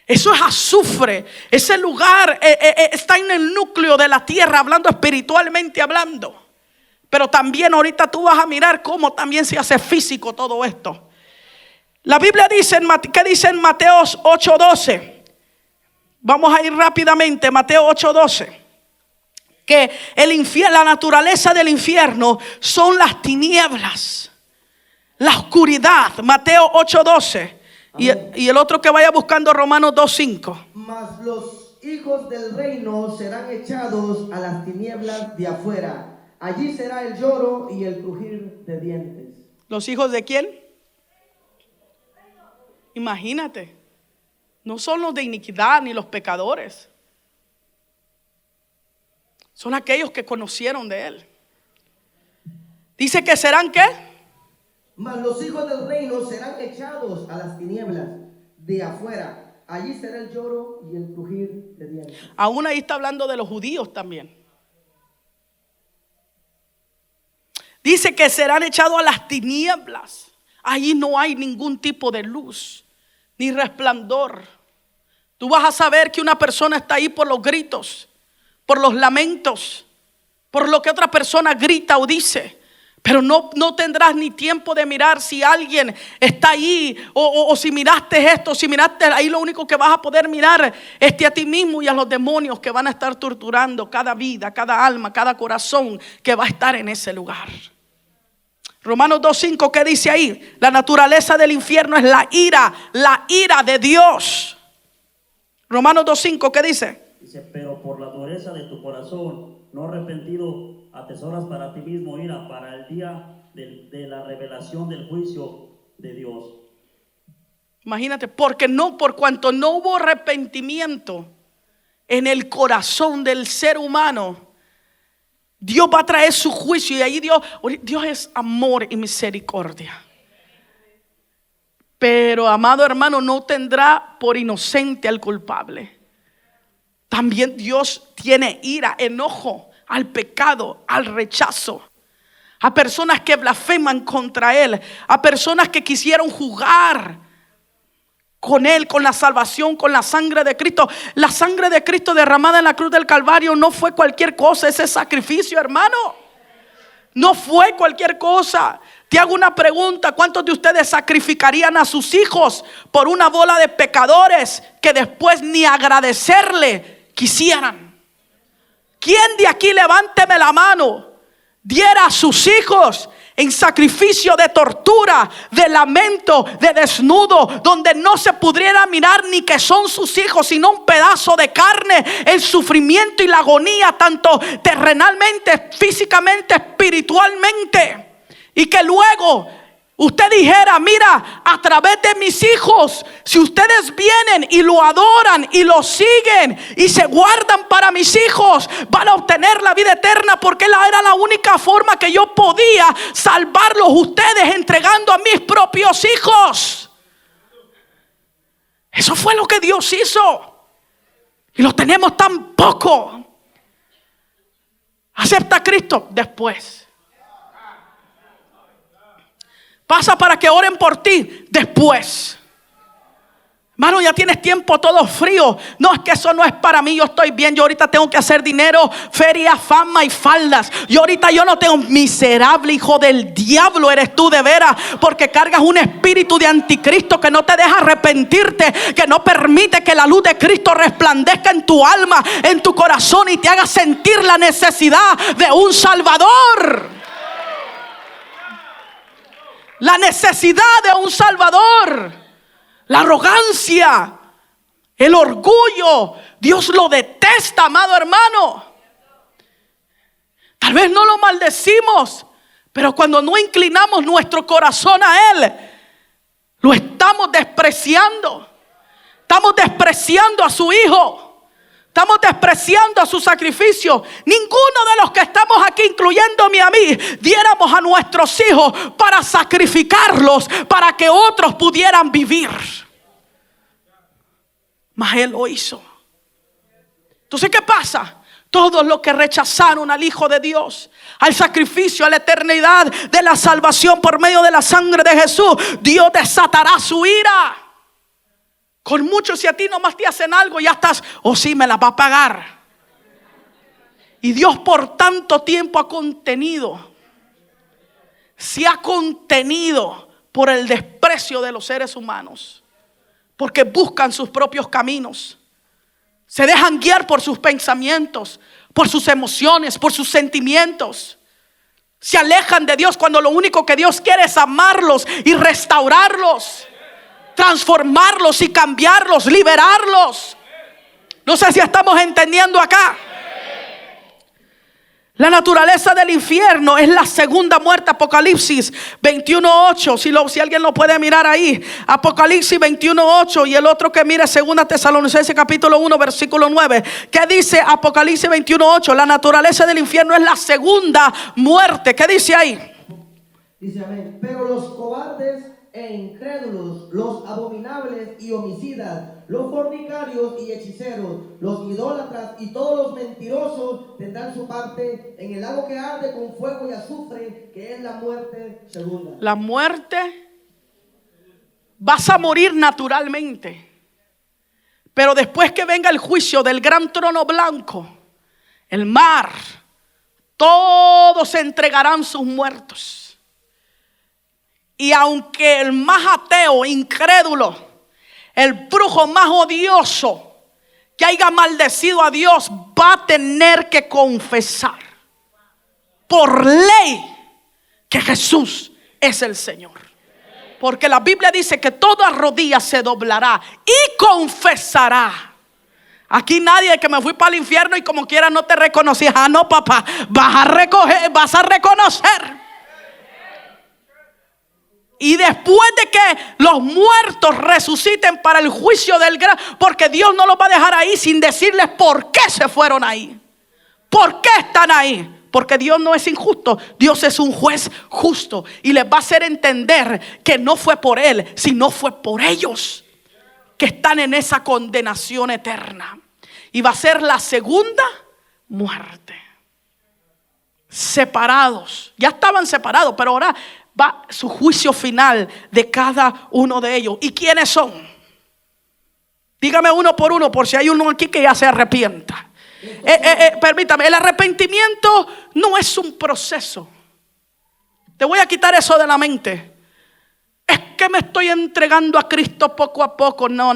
Eso es azufre. Ese lugar está en el núcleo de la tierra, hablando espiritualmente hablando. Pero también ahorita tú vas a mirar cómo también se hace físico todo esto. La Biblia dice, ¿qué dice en Mateo 8:12? Vamos a ir rápidamente, Mateo 8:12. Que el infierno, la naturaleza del infierno son las tinieblas, la oscuridad. Mateo 8:12. Y el otro que vaya buscando, Romanos 2:5. Mas los hijos del reino serán echados a las tinieblas de afuera. Allí será el lloro y el crujir de dientes. ¿Los hijos de quién? Imagínate. No son los de iniquidad ni los pecadores. Son aquellos que conocieron de Él. Dice que serán ¿qué? Mas los hijos del reino serán echados a las tinieblas de afuera. Allí será el lloro y el crujir de dientes. Aún ahí está hablando de los judíos también. Dice que serán echados a las tinieblas. Allí no hay ningún tipo de luz ni resplandor. Tú vas a saber que una persona está ahí por los gritos, por los lamentos, por lo que otra persona grita o dice. Pero no tendrás ni tiempo de mirar si alguien está ahí o si miraste esto, si miraste ahí. Lo único que vas a poder mirar es a ti mismo y a los demonios que van a estar torturando cada vida, cada alma, cada corazón que va a estar en ese lugar. Romanos 2:5, ¿qué dice ahí? La naturaleza del infierno es la ira de Dios. Romanos 2:5, ¿qué dice? Dice, pero por la dureza de tu corazón, no arrepentido, atesoras para ti mismo ira para el día de la revelación del juicio de Dios. Imagínate, por cuanto no hubo arrepentimiento en el corazón del ser humano, Dios va a traer su juicio. Y ahí Dios es amor y misericordia. Pero, amado hermano, no tendrá por inocente al culpable. También Dios tiene ira, enojo al pecado, al rechazo, a personas que blasfeman contra Él, a personas que quisieron jugar con Él, con la salvación, con la sangre de Cristo. La sangre de Cristo derramada en la cruz del Calvario no fue cualquier cosa. Ese sacrificio, hermano, no fue cualquier cosa. Te hago una pregunta: ¿cuántos de ustedes sacrificarían a sus hijos por una bola de pecadores que después ni agradecerle quisieran? ¿Quién de aquí, levánteme la mano, diera a sus hijos en sacrificio de tortura, de lamento, de desnudo, donde no se pudiera mirar ni que son sus hijos, sino un pedazo de carne, el sufrimiento y la agonía, tanto terrenalmente, físicamente, espiritualmente? Y que luego usted dijera: mira, a través de mis hijos, si ustedes vienen y lo adoran y lo siguen y se guardan para mis hijos, van a obtener la vida eterna, porque era la única forma que yo podía salvarlos ustedes, entregando a mis propios hijos. Eso fue lo que Dios hizo. Y lo tenemos tan poco. Acepta a Cristo después. Pasa para que oren por ti después. Hermano, ya tienes tiempo todo frío. No, es que eso no es para mí, yo estoy bien. Yo ahorita tengo que hacer dinero, feria, fama y faldas. Yo ahorita no tengo. Miserable hijo del diablo eres tú de veras, porque cargas un espíritu de anticristo que no te deja arrepentirte, que no permite que la luz de Cristo resplandezca en tu alma, en tu corazón, y te haga sentir la necesidad de un Salvador. La necesidad de un Salvador. La arrogancia, el orgullo, Dios lo detesta, amado hermano. Tal vez no lo maldecimos, pero cuando no inclinamos nuestro corazón a Él, lo estamos despreciando. Estamos despreciando a su Hijo. Estamos despreciando a su sacrificio. Ninguno de los que estamos aquí, incluyéndome a mí, diéramos a nuestros hijos para sacrificarlos, para que otros pudieran vivir. Mas Él lo hizo. Entonces, ¿qué pasa? Todos los que rechazaron al Hijo de Dios, al sacrificio, a la eternidad de la salvación por medio de la sangre de Jesús, Dios desatará su ira. Con muchos, si a ti nomás te hacen algo, ya estás: oh sí, me la va a pagar. Y Dios por tanto tiempo se ha contenido por el desprecio de los seres humanos, porque buscan sus propios caminos, se dejan guiar por sus pensamientos, por sus emociones, por sus sentimientos. Se alejan de Dios cuando lo único que Dios quiere es amarlos y restaurarlos, transformarlos y cambiarlos, liberarlos. No sé si estamos entendiendo acá. La naturaleza del infierno es la segunda muerte. Apocalipsis 21:8. Si alguien lo puede mirar ahí. Apocalipsis 21:8. Y el otro que mire 2 Tesalonicenses capítulo 1 versículo 9. ¿Qué dice Apocalipsis 21:8? La naturaleza del infierno es la segunda muerte. ¿Qué dice ahí? Dice amén. Pero los cobardes e incrédulos, los abominables y homicidas, los fornicarios y hechiceros, los idólatras y todos los mentirosos tendrán su parte en el lago que arde con fuego y azufre, que es la muerte segunda. La muerte, vas a morir naturalmente. Pero después que venga el juicio del gran trono blanco, el mar, todos entregarán sus muertos. Y aunque el más ateo, incrédulo, el brujo más odioso que haya maldecido a Dios, va a tener que confesar por ley que Jesús es el Señor. Porque la Biblia dice que toda rodilla se doblará y confesará. Aquí nadie que me fui para el infierno y como quiera no te reconocí. Ah, no, papá, vas a reconocer. Y después de que los muertos resuciten para el juicio del gran, porque Dios no los va a dejar ahí sin decirles por qué se fueron ahí. ¿Por qué están ahí? Porque Dios no es injusto, Dios es un juez justo y les va a hacer entender que no fue por Él, sino fue por ellos que están en esa condenación eterna. Y va a ser la segunda muerte. Separados, ya estaban separados, pero ahora va su juicio final de cada uno de ellos. ¿Y quiénes son? Dígame uno por uno, por si hay uno aquí que ya se arrepienta. Permítame, el arrepentimiento no es un proceso. Te voy a quitar eso de la mente. Es que me estoy entregando a Cristo poco a poco. No.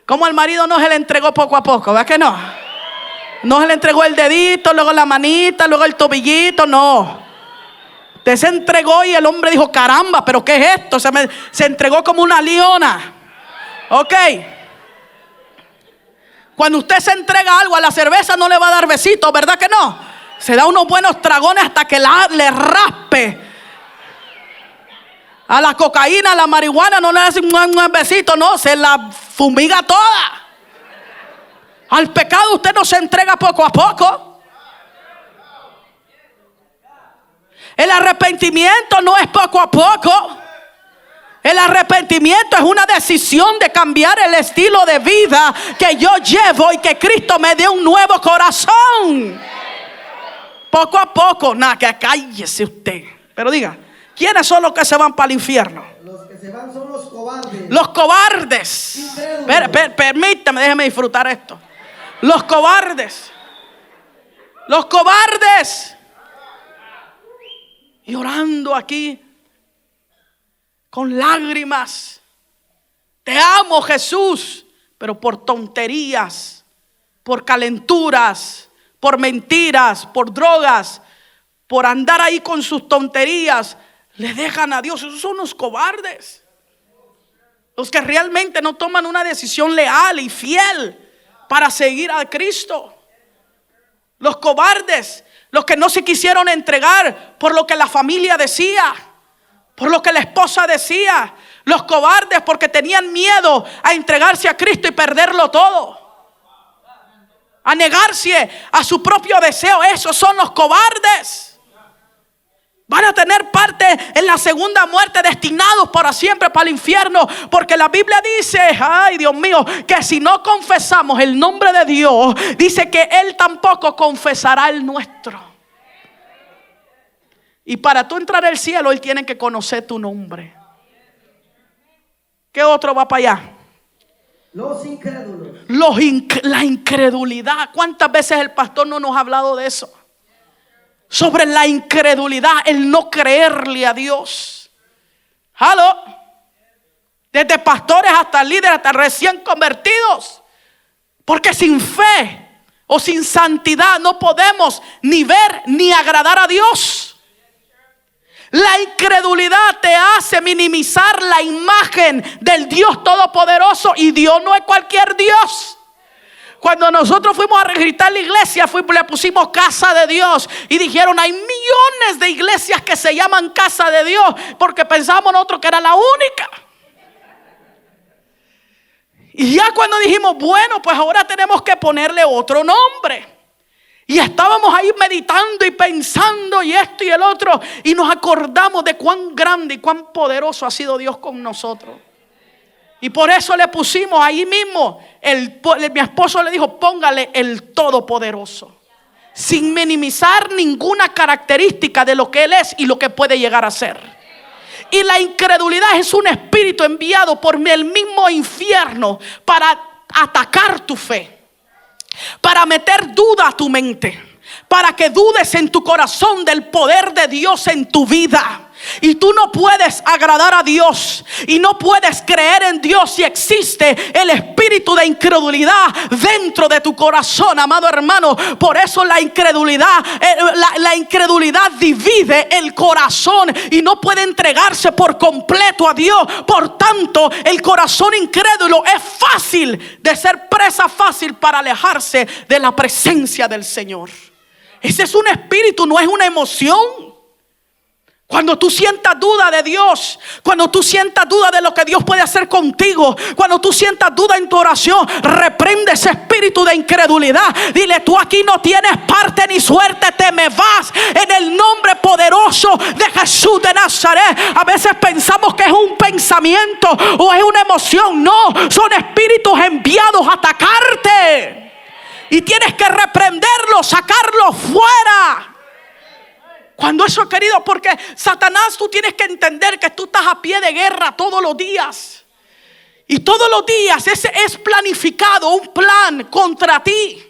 Como el marido no se le entregó poco a poco, ¿verdad que no? No se le entregó el dedito, luego la manita, luego el tobillito, no. Usted se entregó y el hombre dijo, caramba, pero ¿qué es esto? Se entregó como una leona. Ok. Cuando usted se entrega algo, a la cerveza no le va a dar besitos, ¿verdad que no? Se da unos buenos tragones hasta que le raspe. A la cocaína, a la marihuana no le hace un besito, no, se la fumiga toda. Al pecado usted no se entrega poco a poco. El arrepentimiento no es poco a poco. El arrepentimiento es una decisión de cambiar el estilo de vida que yo llevo y que Cristo me dé un nuevo corazón. Poco a poco, nada, que cállese usted. Pero diga, ¿quiénes son los que se van para el infierno? Los que se van son los cobardes. Los cobardes. Permítame, déjeme disfrutar esto. Los cobardes. Los cobardes. Y orando aquí con lágrimas. Te amo, Jesús, pero por tonterías, por calenturas, por mentiras, por drogas, por andar ahí con sus tonterías, le dejan a Dios. Esos son los cobardes. Los que realmente no toman una decisión leal y fiel para seguir a Cristo. Los cobardes, los que no se quisieron entregar por lo que la familia decía, por lo que la esposa decía. Los cobardes porque tenían miedo a entregarse a Cristo y perderlo todo, a negarse a su propio deseo. Esos son los cobardes. Van a tener parte en la segunda muerte, destinados para siempre para el infierno. Porque la Biblia dice, ay Dios mío, que si no confesamos el nombre de Dios, dice que Él tampoco confesará el nuestro. Y para tú entrar al cielo, Él tiene que conocer tu nombre. ¿Qué otro va para allá? Los incrédulos. La incredulidad. ¿Cuántas veces el pastor no nos ha hablado de eso? Sobre la incredulidad, el no creerle a Dios. ¿Aló? Desde pastores hasta líderes, hasta recién convertidos. Porque sin fe o sin santidad no podemos ni ver ni agradar a Dios. La incredulidad te hace minimizar la imagen del Dios Todopoderoso, y Dios no es cualquier Dios. Cuando nosotros fuimos a registrar la iglesia, le pusimos Casa de Dios y dijeron, hay millones de iglesias que se llaman Casa de Dios, porque pensábamos nosotros que era la única. Y ya cuando dijimos, bueno, pues ahora tenemos que ponerle otro nombre. Y estábamos ahí meditando y pensando y esto y el otro, y nos acordamos de cuán grande y cuán poderoso ha sido Dios con nosotros. Y por eso le pusimos ahí mismo, mi esposo le dijo, póngale el Todopoderoso, sin minimizar ninguna característica de lo que Él es y lo que puede llegar a ser. Y la incredulidad es un espíritu enviado por el mismo infierno para atacar tu fe, para meter duda a tu mente, para que dudes en tu corazón del poder de Dios en tu vida. Y tú no puedes agradar a Dios y no puedes creer en Dios si existe el espíritu de incredulidad dentro de tu corazón, amado hermano. Por eso la incredulidad divide el corazón y no puede entregarse por completo a Dios. Por tanto, el corazón incrédulo es fácil de ser presa fácil para alejarse de la presencia del Señor. Ese es un espíritu, no es una emoción. Cuando tú sientas duda de Dios, cuando tú sientas duda de lo que Dios puede hacer contigo, cuando tú sientas duda en tu oración, reprende ese espíritu de incredulidad. Dile, tú aquí no tienes parte ni suerte, te me vas en el nombre poderoso de Jesús de Nazaret. A veces pensamos que es un pensamiento o es una emoción. No, son espíritus enviados a atacarte. Y tienes que reprenderlo, sacarlo fuera. Cuando eso, querido, porque Satanás, tú tienes que entender que tú estás a pie de guerra todos los días. Y todos los días ese es planificado, un plan contra ti.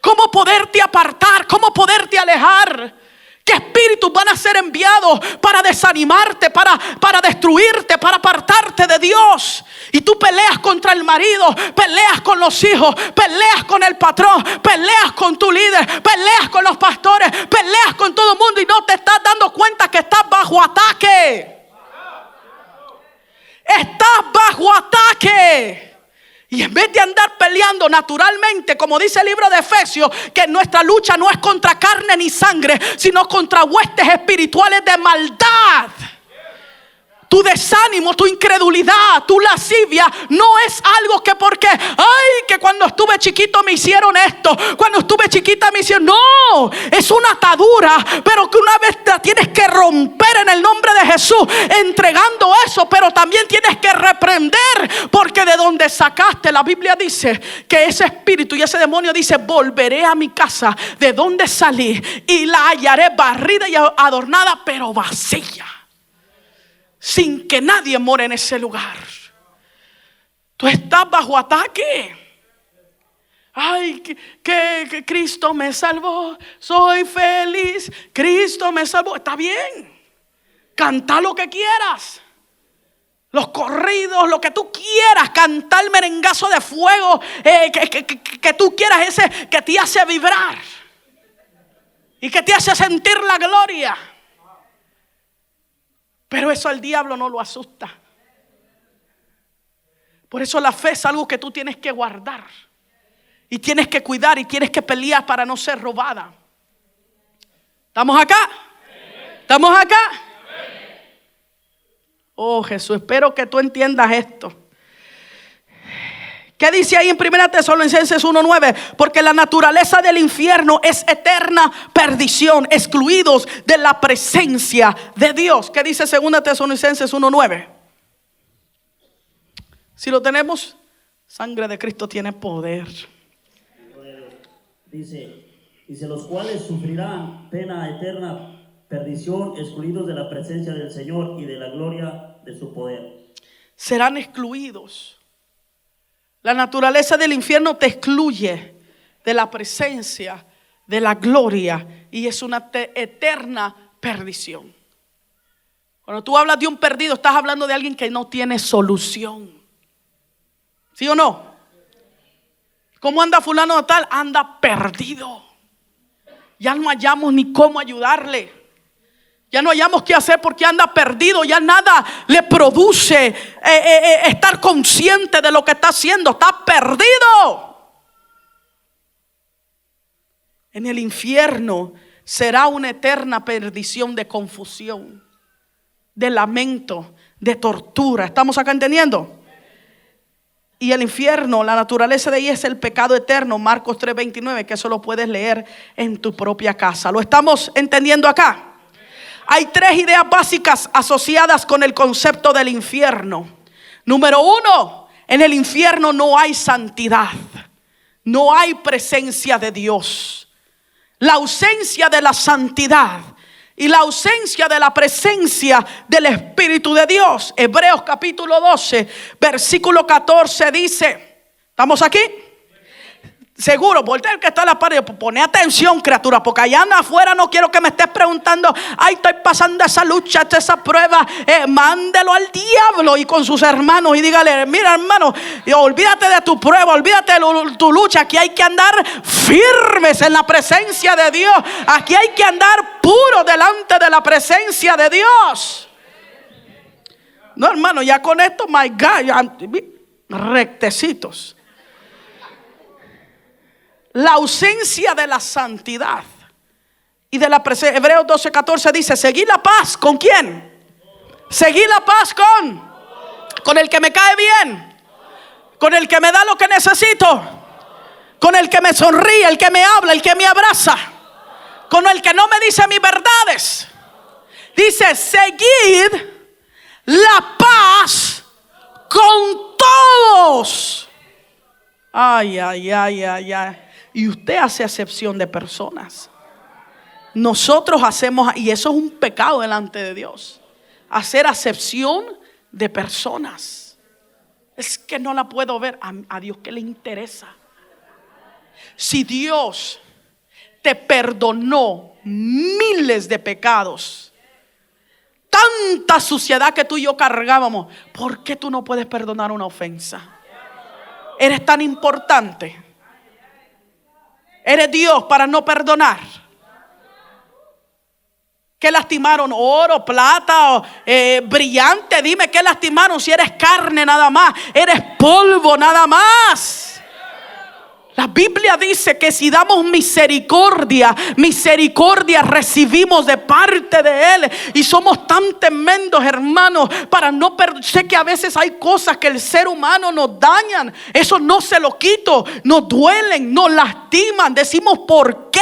Cómo poderte apartar, cómo poderte alejar. ¿Qué espíritus van a ser enviados para desanimarte, para destruirte, para apartarte de Dios? Y tú peleas contra el marido, peleas con los hijos, peleas con el patrón, peleas con tu líder, peleas con los pastores, peleas con todo el mundo y no te estás dando cuenta que estás bajo ataque. Estás bajo ataque. Y en vez de andar peleando naturalmente, como dice el libro de Efesios, que nuestra lucha no es contra carne ni sangre, sino contra huestes espirituales de maldad. Tu desánimo, tu incredulidad, tu lascivia no es algo que porque, que cuando estuve chiquito me hicieron esto, cuando estuve chiquita me hicieron. No, es una atadura, pero que una vez la tienes que romper en el nombre de Jesús, entregando eso, pero también tienes que reprender, porque de donde sacaste, la Biblia dice que ese espíritu y ese demonio dice, volveré a mi casa de donde salí y la hallaré barrida y adornada, pero vacía, sin que nadie more en ese lugar. Tú estás bajo ataque. Que Cristo me salvó, soy feliz, Cristo me salvó. Está bien, canta lo que quieras, los corridos, lo que tú quieras, cantar el merengazo de fuego que tú quieras, ese que te hace vibrar y que te hace sentir la gloria. Pero eso al diablo no lo asusta. Por eso la fe es algo que tú tienes que guardar y tienes que cuidar y tienes que pelear para no ser robada. ¿Estamos acá? ¿Estamos acá? Oh Jesús, espero que tú entiendas esto. ¿Qué dice ahí en 1 Tesalonicenses 1:9? Porque la naturaleza del infierno es eterna perdición, excluidos de la presencia de Dios. ¿Qué dice 2 Tesalonicenses 1:9? Si lo tenemos, sangre de Cristo tiene poder. Dice, los cuales sufrirán pena eterna perdición, excluidos de la presencia del Señor y de la gloria de su poder. Serán excluidos. La naturaleza del infierno te excluye de la presencia, de la gloria, y es una eterna perdición. Cuando tú hablas de un perdido, estás hablando de alguien que no tiene solución. ¿Sí o no? ¿Cómo anda fulano de tal? Anda perdido. Ya no hallamos ni cómo ayudarle. Ya no hallamos qué hacer porque anda perdido. Ya nada le produce estar consciente de lo que está haciendo. Está perdido. En el infierno será una eterna perdición de confusión, de lamento, de tortura. ¿Estamos acá entendiendo? Y el infierno, la naturaleza de ahí es el pecado eterno, Marcos 3:29, que eso lo puedes leer en tu propia casa. ¿Lo estamos entendiendo acá? Hay 3 ideas básicas asociadas con el concepto del infierno. Número 1, en el infierno no hay santidad, no hay presencia de Dios. La ausencia de la santidad y la ausencia de la presencia del Espíritu de Dios. Hebreos capítulo 12, versículo 14 dice, ¿estamos aquí? Seguro, voltea el que está a la pared, pone atención, criatura, porque allá afuera no quiero que me estés preguntando, ay, estoy pasando esa lucha, esa prueba. Mándelo al diablo y con sus hermanos y dígale, mira hermano, olvídate de tu prueba, olvídate de tu lucha. Aquí hay que andar firmes en la presencia de Dios. Aquí hay que andar puro delante de la presencia de Dios. No, hermano, ya con esto, my God, rectecitos. La ausencia de la santidad y de la presencia. Hebreos 12:14 dice, seguid la paz, ¿con quién? Seguid la paz con el que me cae bien, con el que me da lo que necesito, con el que me sonríe, el que me habla, el que me abraza, con el que no me dice mis verdades. Dice, seguid la paz con todos. Ay, ay, ay, ay, ay. Y usted hace acepción de personas. Nosotros hacemos, y eso es un pecado delante de Dios, hacer acepción de personas. Es que no la puedo ver. A Dios, ¿qué le interesa? Si Dios te perdonó miles de pecados, tanta suciedad que tú y yo cargábamos, ¿por qué tú no puedes perdonar una ofensa? Eres tan importante. Eres Dios para no perdonar. ¿Qué lastimaron? Oro, plata, brillante. Dime qué lastimaron si eres carne nada más. Eres polvo nada más. La Biblia dice que si damos misericordia, misericordia recibimos de parte de Él. Y somos tan tremendos, hermanos, para no perder. Sé que a veces hay cosas que el ser humano nos dañan. Eso no se lo quito. Nos duelen, nos lastiman. Decimos, ¿por qué?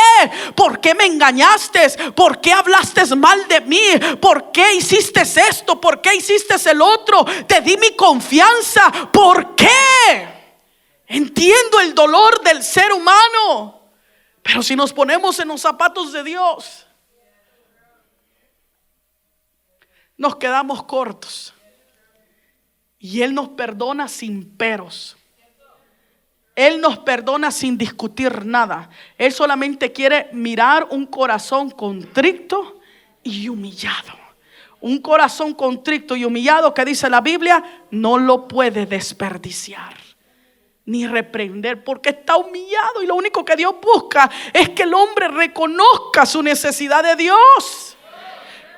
¿Por qué me engañaste? ¿Por qué hablaste mal de mí? ¿Por qué hiciste esto? ¿Por qué hiciste el otro? Te di mi confianza. ¿Por qué? Entiendo el dolor del ser humano, pero si nos ponemos en los zapatos de Dios, nos quedamos cortos. Y Él nos perdona sin peros. Él nos perdona sin discutir nada. Él solamente quiere mirar un corazón contrito y humillado. Un corazón contrito y humillado, que dice la Biblia, no lo puede desperdiciar ni reprender, porque está humillado. Y lo único que Dios busca es que el hombre reconozca su necesidad de Dios.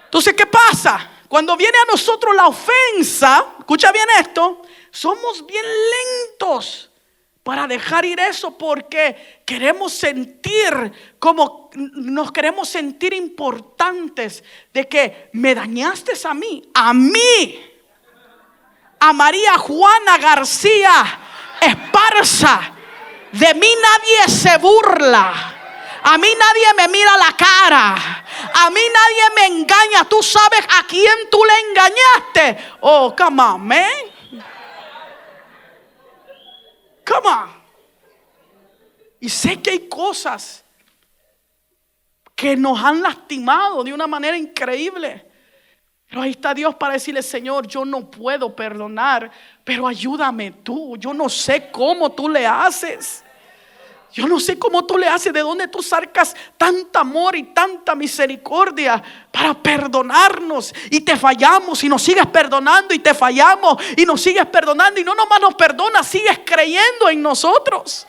Entonces, ¿qué pasa? Cuando viene a nosotros la ofensa, escucha bien esto, somos bien lentos para dejar ir eso, porque queremos sentir como nos queremos sentir importantes, de que me dañaste a mí, a María Juana García Esparza, de mí nadie se burla, a mí nadie me mira la cara, a mí nadie me engaña. ¿Tú sabes a quién tú le engañaste? Oh, come on, man. Come on. Y sé que hay cosas que nos han lastimado de una manera increíble. Pero ahí está Dios para decirle, Señor, yo no puedo perdonar, pero ayúdame tú. Yo no sé cómo tú le haces. Yo no sé cómo tú le haces, de dónde tú sacas tanta amor y tanta misericordia para perdonarnos. Y te fallamos y nos sigues perdonando, y te fallamos y nos sigues perdonando. Y no nomás nos perdonas, sigues creyendo en nosotros.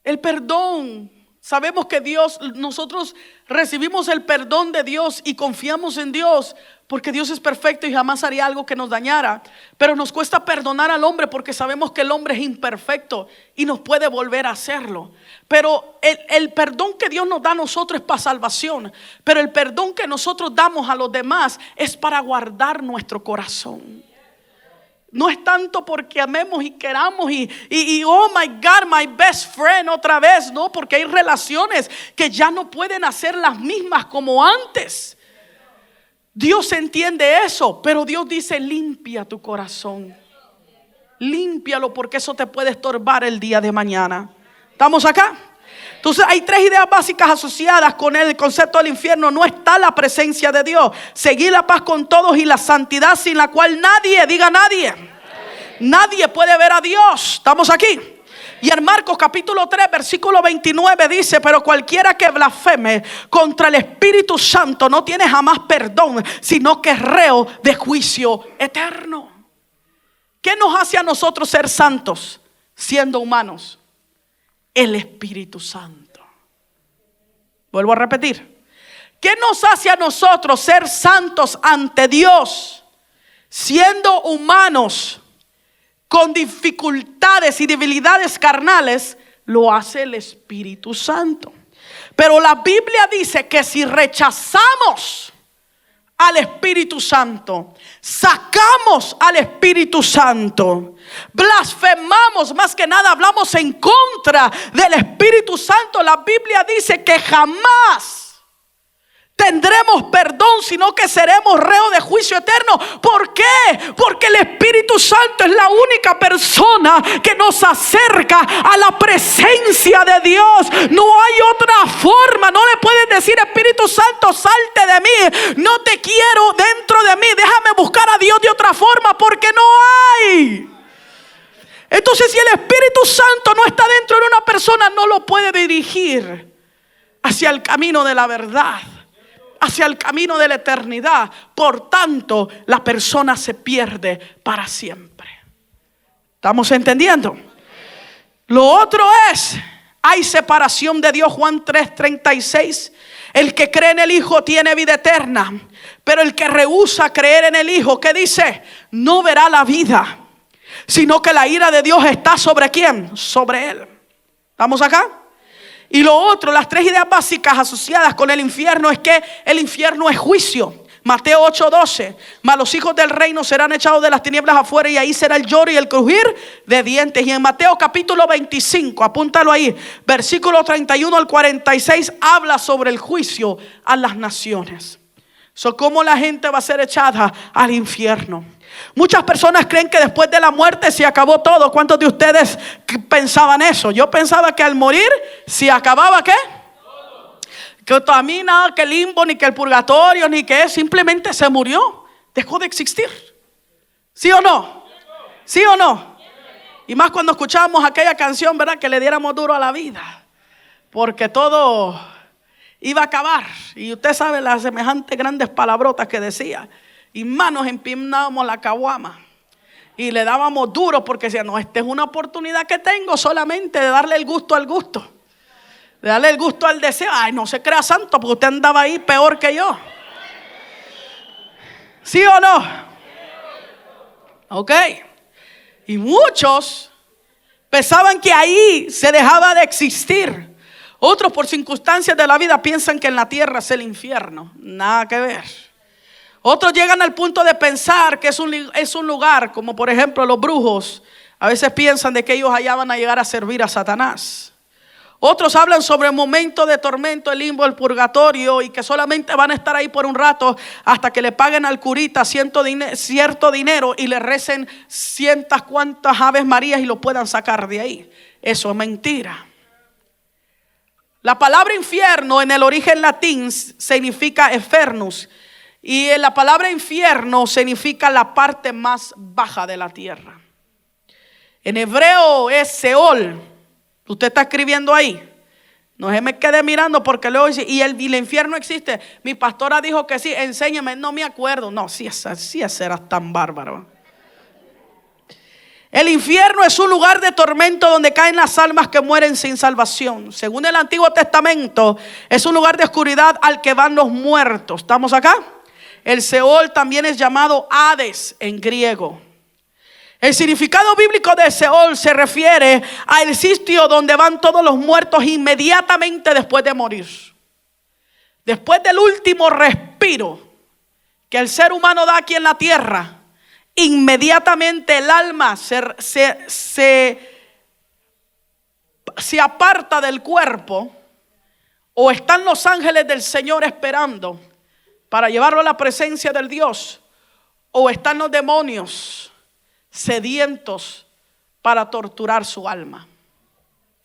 El perdón Sabemos que Dios, nosotros recibimos el perdón de Dios y confiamos en Dios porque Dios es perfecto y jamás haría algo que nos dañara. Pero nos cuesta perdonar al hombre porque sabemos que el hombre es imperfecto y nos puede volver a hacerlo. Pero el perdón que Dios nos da a nosotros es para salvación. Pero el perdón que nosotros damos a los demás es para guardar nuestro corazón. No es tanto porque amemos y queramos y oh my God, my best friend otra vez, no, porque hay relaciones que ya no pueden hacer las mismas como antes. Dios entiende eso, pero Dios dice: limpia tu corazón, límpialo, porque eso te puede estorbar el día de mañana. ¿Estamos acá? Entonces hay tres ideas básicas asociadas con el concepto del infierno. No está la presencia de Dios. Seguir la paz con todos y la santidad, sin la cual nadie, diga nadie, nadie puede ver a Dios. ¿Estamos aquí? Y en Marcos capítulo 3 versículo 29 dice: pero cualquiera que blasfeme contra el Espíritu Santo no tiene jamás perdón, sino que es reo de juicio eterno. ¿Qué nos hace a nosotros ser santos siendo humanos? El Espíritu Santo. Vuelvo a repetir. ¿Qué nos hace a nosotros ser santos ante Dios siendo humanos con dificultades y debilidades carnales? Lo hace el Espíritu Santo. Pero la Biblia dice que si rechazamos al Espíritu Santo, sacamos al Espíritu Santo, blasfemamos, más que nada hablamos en contra del Espíritu Santo, la Biblia dice que jamás tendremos perdón, sino que seremos reos de juicio eterno. ¿Por qué? Porque el Espíritu Santo es la única persona que nos acerca a la presencia de Dios. No hay otra forma. No le pueden decir: Espíritu Santo, salte de mí, no te quiero dentro de mí, déjame buscar a Dios de otra forma, porque no hay. Entonces, si el Espíritu Santo no está dentro de una persona, no lo puede dirigir hacia el camino de la verdad, hacia el camino de la eternidad. Por tanto, la persona se pierde para siempre. ¿Estamos entendiendo? Lo otro es: hay separación de Dios. Juan 3:36. El que cree en el Hijo tiene vida eterna, pero el que rehúsa creer en el Hijo, ¿qué dice? No verá la vida, sino que la ira de Dios está ¿sobre quién? Sobre él. ¿Estamos acá? Y lo otro, las tres ideas básicas asociadas con el infierno, es que el infierno es juicio. Mateo 8:12. Mas los hijos del reino serán echados de las tinieblas afuera, y ahí será el lloro y el crujir de dientes. Y en Mateo capítulo 25, apúntalo ahí, versículo 31 al 46, habla sobre el juicio a las naciones. ¿Cómo la gente va a ser echada al infierno? Muchas personas creen que después de la muerte se acabó todo. ¿Cuántos de ustedes pensaban eso? Yo pensaba que al morir se acababa ¿qué? Que a mí nada, que el limbo, ni que el purgatorio, ni que simplemente se murió, dejó de existir. ¿Sí o no? ¿Sí o no? Y más cuando escuchábamos aquella canción, ¿verdad? Que le diéramos duro a la vida, porque todo iba a acabar. Y usted sabe las semejantes grandes palabrotas que decía. Y más nos empinábamos la caguama y le dábamos duro, porque decía: no, esta es una oportunidad que tengo solamente de darle el gusto al gusto, de darle el gusto al deseo. Ay, no se crea santo, porque usted andaba ahí peor que yo. ¿Sí o no? Ok. Y muchos pensaban que ahí se dejaba de existir. Otros, por circunstancias de la vida, piensan que en la tierra es el infierno. Nada que ver. Otros llegan al punto de pensar que es un lugar, como por ejemplo los brujos. A veces piensan de que ellos allá van a llegar a servir a Satanás. Otros hablan sobre el momento de tormento, el limbo, el purgatorio, y que solamente van a estar ahí por un rato hasta que le paguen al curita cierto dinero y le recen cientas cuantas Aves Marías y lo puedan sacar de ahí. Eso es mentira. La palabra infierno en el origen latín significa infernus, y la palabra infierno significa la parte más baja de la tierra. En hebreo es Seol. Usted está escribiendo ahí. No se me quede mirando, porque luego dice: ¿y el infierno existe? Mi pastora dijo que sí. Enséñame. No me acuerdo. No, sí eras tan bárbaro. El infierno es un lugar de tormento donde caen las almas que mueren sin salvación. Según el Antiguo Testamento, es un lugar de oscuridad al que van los muertos. ¿Estamos acá? El Seol también es llamado Hades en griego. El significado bíblico de Seol se refiere al sitio donde van todos los muertos inmediatamente después de morir. Después del último respiro que el ser humano da aquí en la tierra, inmediatamente el alma se aparta del cuerpo, o están los ángeles del Señor esperando para llevarlo a la presencia del Dios, o están los demonios sedientos para torturar su alma.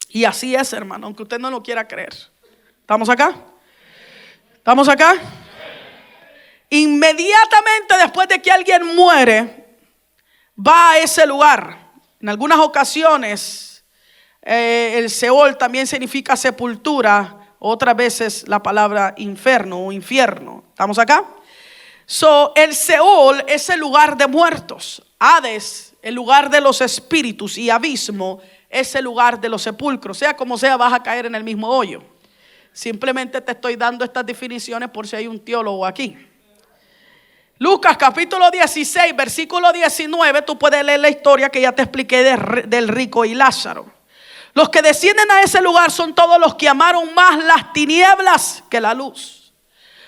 Y así es, hermano, aunque usted no lo quiera creer. ¿Estamos acá? ¿Estamos acá? Inmediatamente después de que alguien muere, va a ese lugar. En algunas ocasiones el Seol también significa sepultura. Otras veces la palabra infierno o infierno. ¿Estamos acá? El Seol es el lugar de muertos. Hades, el lugar de los espíritus. Y abismo es el lugar de los sepulcros. Sea como sea, vas a caer en el mismo hoyo. Simplemente te estoy dando estas definiciones por si hay un teólogo aquí. Lucas capítulo 16, versículo 19, tú puedes leer la historia que ya te expliqué del rico y Lázaro. Los que descienden a ese lugar son todos los que amaron más las tinieblas que la luz.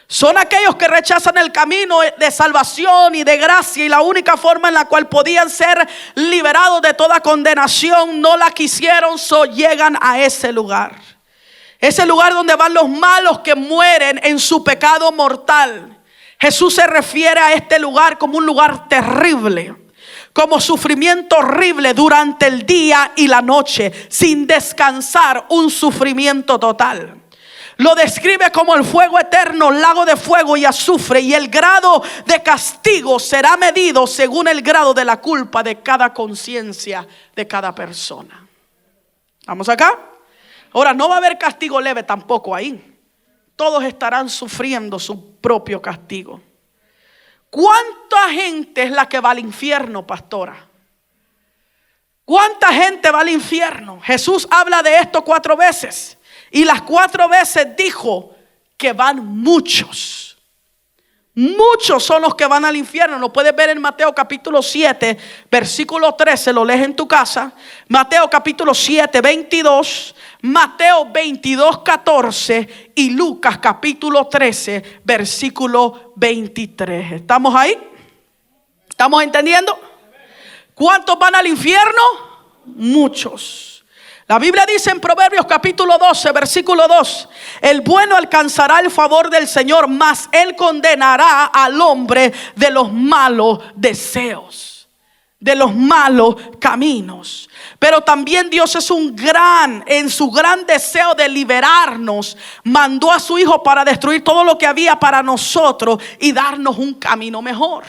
Son aquellos que rechazan el camino de salvación y de gracia, y la única forma en la cual podían ser liberados de toda condenación no la quisieron, llegan a ese lugar. Ese lugar donde van los malos que mueren en su pecado mortal. Jesús se refiere a este lugar como un lugar terrible, como sufrimiento horrible durante el día y la noche, sin descansar, un sufrimiento total. Lo describe como el fuego eterno, lago de fuego y azufre, y el grado de castigo será medido según el grado de la culpa de cada conciencia de cada persona. ¿Vamos acá? Ahora, no va a haber castigo leve tampoco ahí. Todos estarán sufriendo su propio castigo. ¿Cuánta gente es la que va al infierno, pastora? ¿Cuánta gente va al infierno? Jesús habla de esto 4 veces. Y las 4 veces dijo que van muchos. Muchos son los que van al infierno. Lo puedes ver en Mateo capítulo 7, versículo 13. Lo lees en tu casa. Mateo capítulo 7, 22. Mateo 22, 14. Y Lucas capítulo 13, versículo 23. ¿Estamos ahí? ¿Estamos entendiendo? ¿Cuántos van al infierno? Muchos. La Biblia dice en Proverbios capítulo 12, versículo 2: el bueno alcanzará el favor del Señor, mas Él condenará al hombre de los malos deseos, de los malos caminos. Pero también Dios en su gran deseo de liberarnos, mandó a su Hijo para destruir todo lo que había para nosotros y darnos un camino mejor.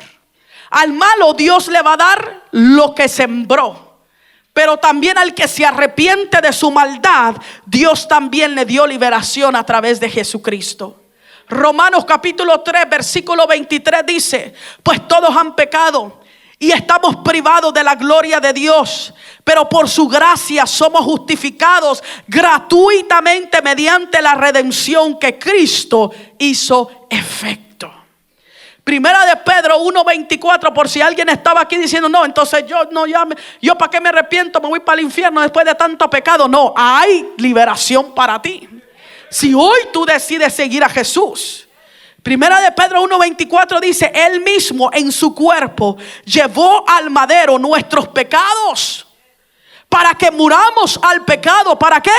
Al malo Dios le va a dar lo que sembró. Pero también al que se arrepiente de su maldad, Dios también le dio liberación a través de Jesucristo. Romanos capítulo 3, versículo 23 dice: pues todos han pecado y estamos privados de la gloria de Dios, pero por su gracia somos justificados gratuitamente mediante la redención que Cristo hizo efecto. Primera de Pedro 1:24, por si alguien estaba aquí diciendo: no, entonces yo para qué me arrepiento, me voy para el infierno después de tanto pecado. No, hay liberación para ti si hoy tú decides seguir a Jesús. Primera de Pedro 1:24 dice: Él mismo en su cuerpo llevó al madero nuestros pecados, para que muramos al pecado. ¿Para qué?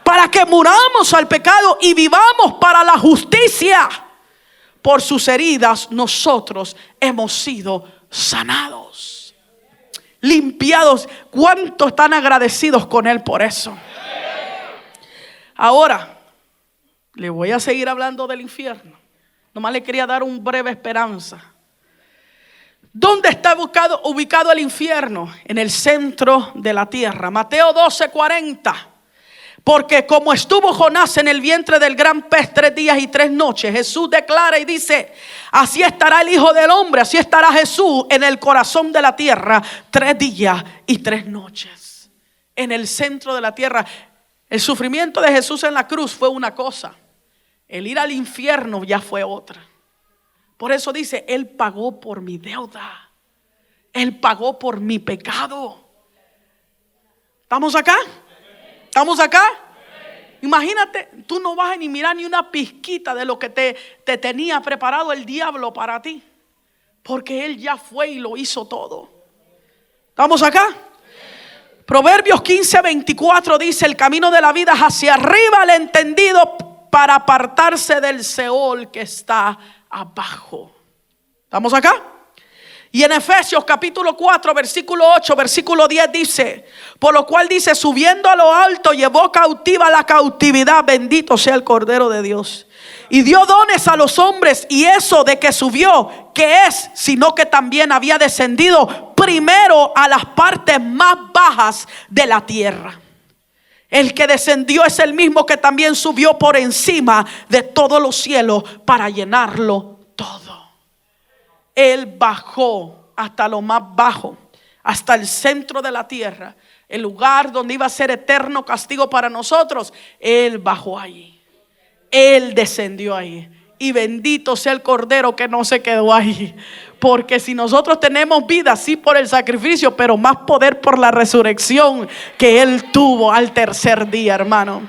Para que muramos al pecado y vivamos para la justicia. Por sus heridas nosotros hemos sido sanados, limpiados. ¿Cuántos están agradecidos con Él por eso? Ahora, le voy a seguir hablando del infierno. Nomás le quería dar un breve esperanza. ¿Dónde está ubicado el infierno? En el centro de la tierra. Mateo 12:40. Porque como estuvo Jonás en el vientre del gran pez 3 días y 3 noches, Jesús declara y dice: así estará el Hijo del Hombre, así estará Jesús en el corazón de la tierra 3 días y 3 noches. En el centro de la tierra. El sufrimiento de Jesús en la cruz fue una cosa, el ir al infierno ya fue otra. Por eso dice: Él pagó por mi deuda, Él pagó por mi pecado. ¿Estamos acá? ¿Estamos acá? Imagínate, tú no vas a ni mirar ni una pizquita de lo que te tenía preparado el diablo para ti, porque Él ya fue y lo hizo todo. ¿Estamos acá? Proverbios 15:24 dice: el camino de la vida es hacia arriba al entendido, para apartarse del Seol que está abajo. ¿Estamos acá? Y en Efesios capítulo 4 versículo 8 versículo 10 dice: por lo cual dice, subiendo a lo alto llevó cautiva la cautividad, bendito sea el Cordero de Dios, y dio dones a los hombres. Y eso de que subió, ¿qué es? Sino que también había descendido primero a las partes más bajas de la tierra. El que descendió es el mismo que también subió por encima de todos los cielos para llenarlo todo. Él bajó hasta lo más bajo, hasta el centro de la tierra, el lugar donde iba a ser eterno castigo para nosotros. Él bajó allí, Él descendió ahí. Y bendito sea el Cordero que no se quedó ahí. Porque si nosotros tenemos vida, sí, por el sacrificio, pero más poder por la resurrección que Él tuvo al tercer día, hermano.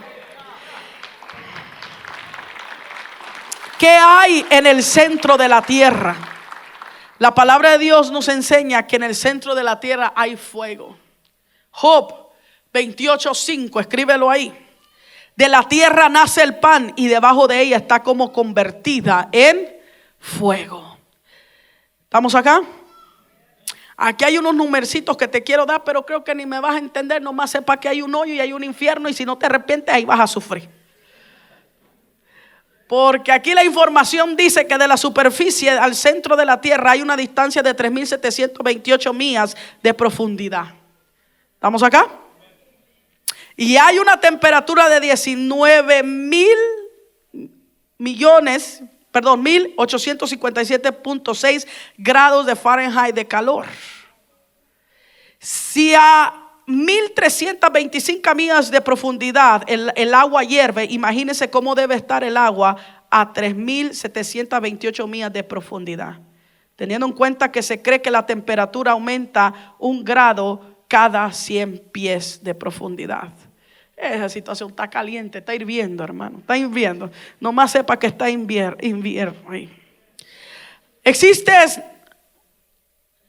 ¿Qué hay en el centro de la tierra? La palabra de Dios nos enseña que en el centro de la tierra hay fuego. Job 28:5, escríbelo ahí. De la tierra nace el pan y debajo de ella está como convertida en fuego. ¿Estamos acá? Aquí hay unos numercitos que te quiero dar, pero creo que ni me vas a entender. Nomás sepa que hay un hoyo y hay un infierno, y si no te arrepientes ahí vas a sufrir. Porque aquí la información dice que de la superficie al centro de la tierra hay una distancia de 3.728 millas de profundidad. ¿Estamos acá? Y hay una temperatura de 1.857.6 grados de Fahrenheit de calor. Si a 1.325 millas de profundidad el agua hierve, imagínense cómo debe estar el agua a 3.728 millas de profundidad. Teniendo en cuenta que se cree que la temperatura aumenta 1 grado cada 100 pies de profundidad. Esa situación está caliente, está hirviendo, hermano, está hirviendo. Nomás sepa que está invierno ahí. Existen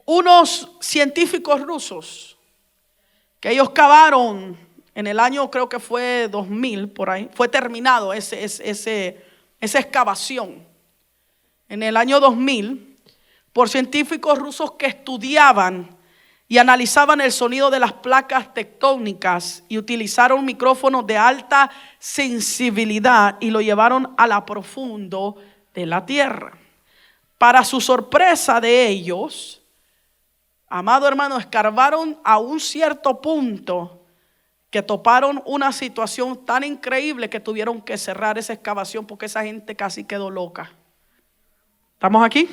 unos científicos rusos que ellos cavaron en el año, creo que fue 2000, por ahí, fue terminado esa excavación. En el año 2000, por científicos rusos que estudiaban y analizaban el sonido de las placas tectónicas y utilizaron micrófonos de alta sensibilidad y lo llevaron a la profundo de la tierra. Para su sorpresa de ellos, amado hermano, escarbaron a un cierto punto que toparon una situación tan increíble que tuvieron que cerrar esa excavación porque esa gente casi quedó loca. ¿Estamos aquí?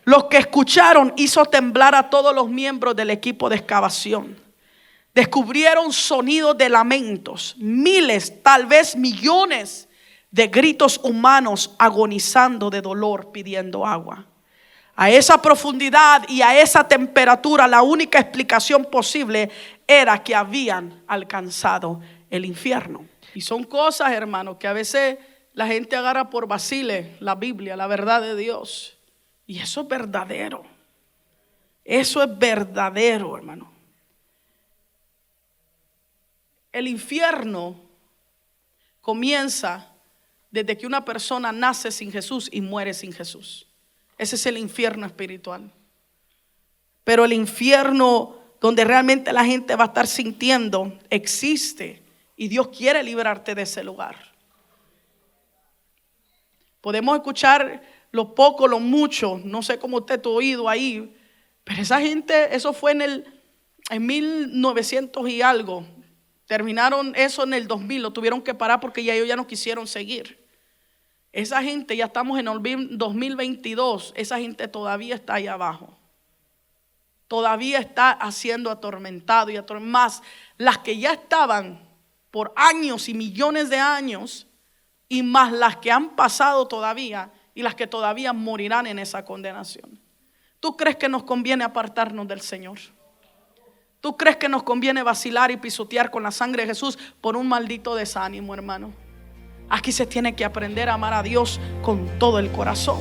Los que escucharon hizo temblar a todos los miembros del equipo de excavación. Descubrieron sonidos de lamentos, miles, tal vez millones de gritos humanos agonizando de dolor pidiendo agua. A esa profundidad y a esa temperatura, la única explicación posible era que habían alcanzado el infierno. Y son cosas, hermano, que a veces la gente agarra por vacile la Biblia, la verdad de Dios. Y eso es verdadero. Eso es verdadero, hermano. El infierno comienza desde que una persona nace sin Jesús y muere sin Jesús. Ese es el infierno espiritual. Pero el infierno donde realmente la gente va a estar sintiendo existe, y Dios quiere librarte de ese lugar. Podemos escuchar lo poco, lo mucho, no sé cómo usted tu oído ahí, pero esa gente, eso fue en 1900 y algo. Terminaron eso en el 2000, lo tuvieron que parar porque ya ellos ya no quisieron seguir. Esa gente, ya estamos en el 2022, esa gente todavía está ahí abajo. Todavía está siendo atormentado y más las que ya estaban por años y millones de años, y más las que han pasado todavía y las que todavía morirán en esa condenación. ¿Tú crees que nos conviene apartarnos del Señor? ¿Tú crees que nos conviene vacilar y pisotear con la sangre de Jesús por un maldito desánimo, hermano? Aquí se tiene que aprender a amar a Dios con todo el corazón.